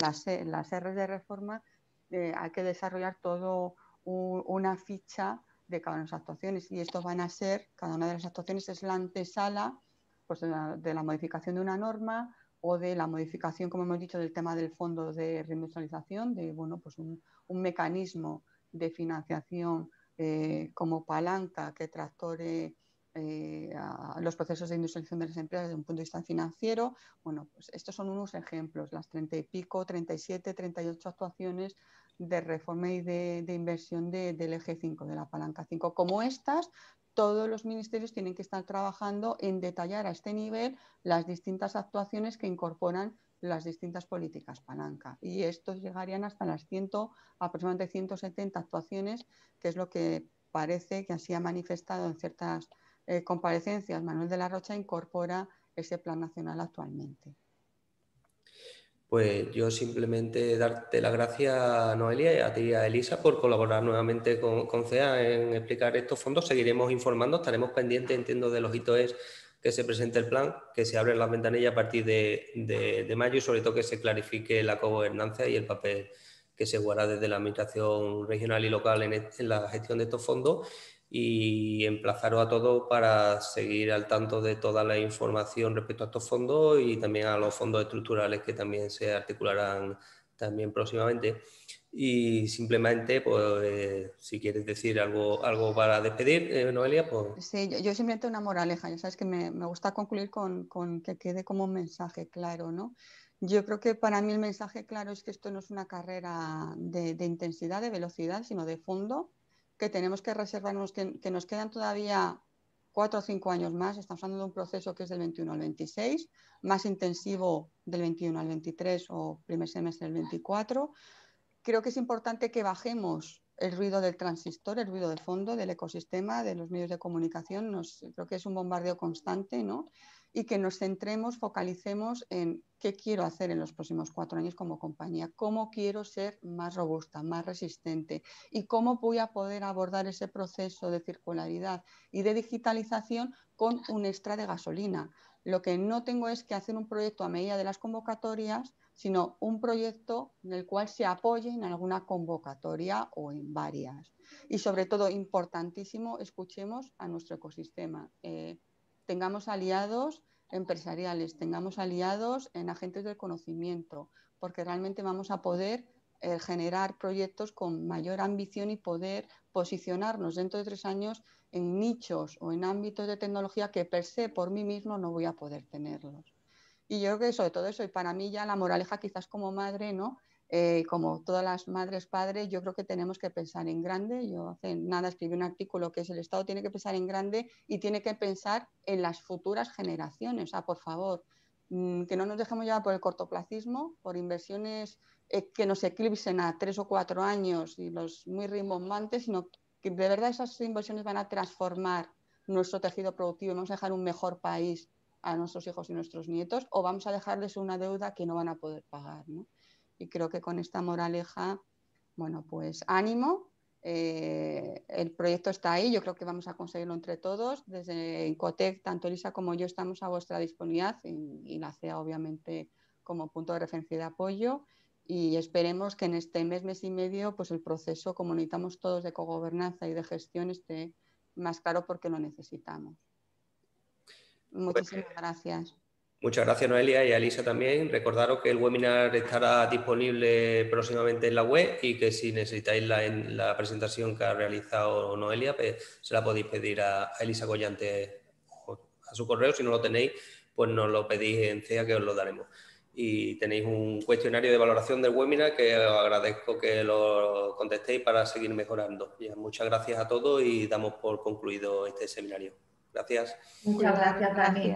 las Rs de reforma. Hay que desarrollar todo una ficha de cada una de las actuaciones, y estos van a ser, cada una de las actuaciones es la antesala pues, de la modificación de una norma o de la modificación, como hemos dicho, del tema del fondo de reindustrialización, de bueno, pues un mecanismo de financiación como palanca que tractore a los procesos de industrialización de las empresas desde un punto de vista financiero. Bueno, pues estos son unos ejemplos, las 30 y pico, 37, 38 actuaciones de reforma y de inversión del eje 5, de la palanca 5. Como estas, todos los ministerios tienen que estar trabajando en detallar a este nivel las distintas actuaciones que incorporan las distintas políticas palanca. Y estos llegarían hasta las aproximadamente 170 actuaciones, que es lo que parece que así ha manifestado en ciertas comparecencias Manuel de la Rocha, incorpora ese plan nacional actualmente. Pues yo simplemente darte las gracias, Noelia, y a ti, a Elisa, por colaborar nuevamente con CEA en explicar estos fondos. Seguiremos informando, estaremos pendientes, entiendo, de los hitos que se presente el plan, que se abren las ventanillas a partir de mayo, y sobre todo que se clarifique la gobernanza y el papel que se guarda desde la administración regional y local en la gestión de estos fondos. Y emplazaros a todos para seguir al tanto de toda la información respecto a estos fondos y también a los fondos estructurales que también se articularán también próximamente. Y simplemente, pues, si quieres decir algo para despedir, Noelia, pues... Sí, yo simplemente una moraleja, ya sabes que me gusta concluir con que quede como un mensaje claro, ¿no? Yo creo que para mí el mensaje claro es que esto no es una carrera de intensidad, de velocidad, sino de fondo, que tenemos que reservarnos, que nos quedan todavía 4 o 5 años más. Estamos hablando de un proceso que es del 21 al 26, más intensivo del 21 al 23 o primer semestre del 24. Creo que es importante que bajemos el ruido del transistor, el ruido de fondo del ecosistema, de los medios de comunicación. Creo que es un bombardeo constante, ¿no? Y que nos centremos, focalicemos en qué quiero hacer en los próximos 4 años como compañía, cómo quiero ser más robusta, más resistente, y cómo voy a poder abordar ese proceso de circularidad y de digitalización con un extra de gasolina. Lo que no tengo es que hacer un proyecto a medida de las convocatorias, sino un proyecto en el cual se apoye en alguna convocatoria o en varias. Y sobre todo, importantísimo, escuchemos a nuestro ecosistema. Tengamos aliados empresariales, tengamos aliados en agentes del conocimiento, porque realmente vamos a poder generar proyectos con mayor ambición y poder posicionarnos dentro de 3 años en nichos o en ámbitos de tecnología que per se por mí mismo no voy a poder tenerlos. Y yo creo que sobre todo eso, y para mí ya la moraleja quizás como madre, ¿no? Como todas las madres, padres, yo creo que tenemos que pensar en grande. Yo hace nada escribí un artículo que es el Estado tiene que pensar en grande y tiene que pensar en las futuras generaciones. O sea, por favor, que no nos dejemos llevar por el cortoplacismo, por inversiones que nos eclipsen a 3 o 4 años y los muy rimbombantes, sino que de verdad esas inversiones van a transformar nuestro tejido productivo y vamos a dejar un mejor país a nuestros hijos y nuestros nietos, o vamos a dejarles una deuda que no van a poder pagar, ¿no? Y creo que con esta moraleja, bueno, pues ánimo, el proyecto está ahí, yo creo que vamos a conseguirlo entre todos. Desde Incotec, tanto Elisa como yo estamos a vuestra disponibilidad y la CEA obviamente como punto de referencia y de apoyo, y esperemos que en este mes y medio, pues el proceso, como necesitamos todos de cogobernanza y de gestión, esté más claro porque lo necesitamos. Muchísimas gracias. Muchas gracias, Noelia, y a Elisa también. Recordaros que el webinar estará disponible próximamente en la web y que si necesitáis la presentación que ha realizado Noelia, pues se la podéis pedir a Elisa Collante a su correo. Si no lo tenéis, pues nos lo pedís en CEA que os lo daremos. Y tenéis un cuestionario de valoración del webinar que os agradezco que lo contestéis para seguir mejorando. Ya, muchas gracias a todos y damos por concluido este seminario. Gracias. Muchas gracias, Dani.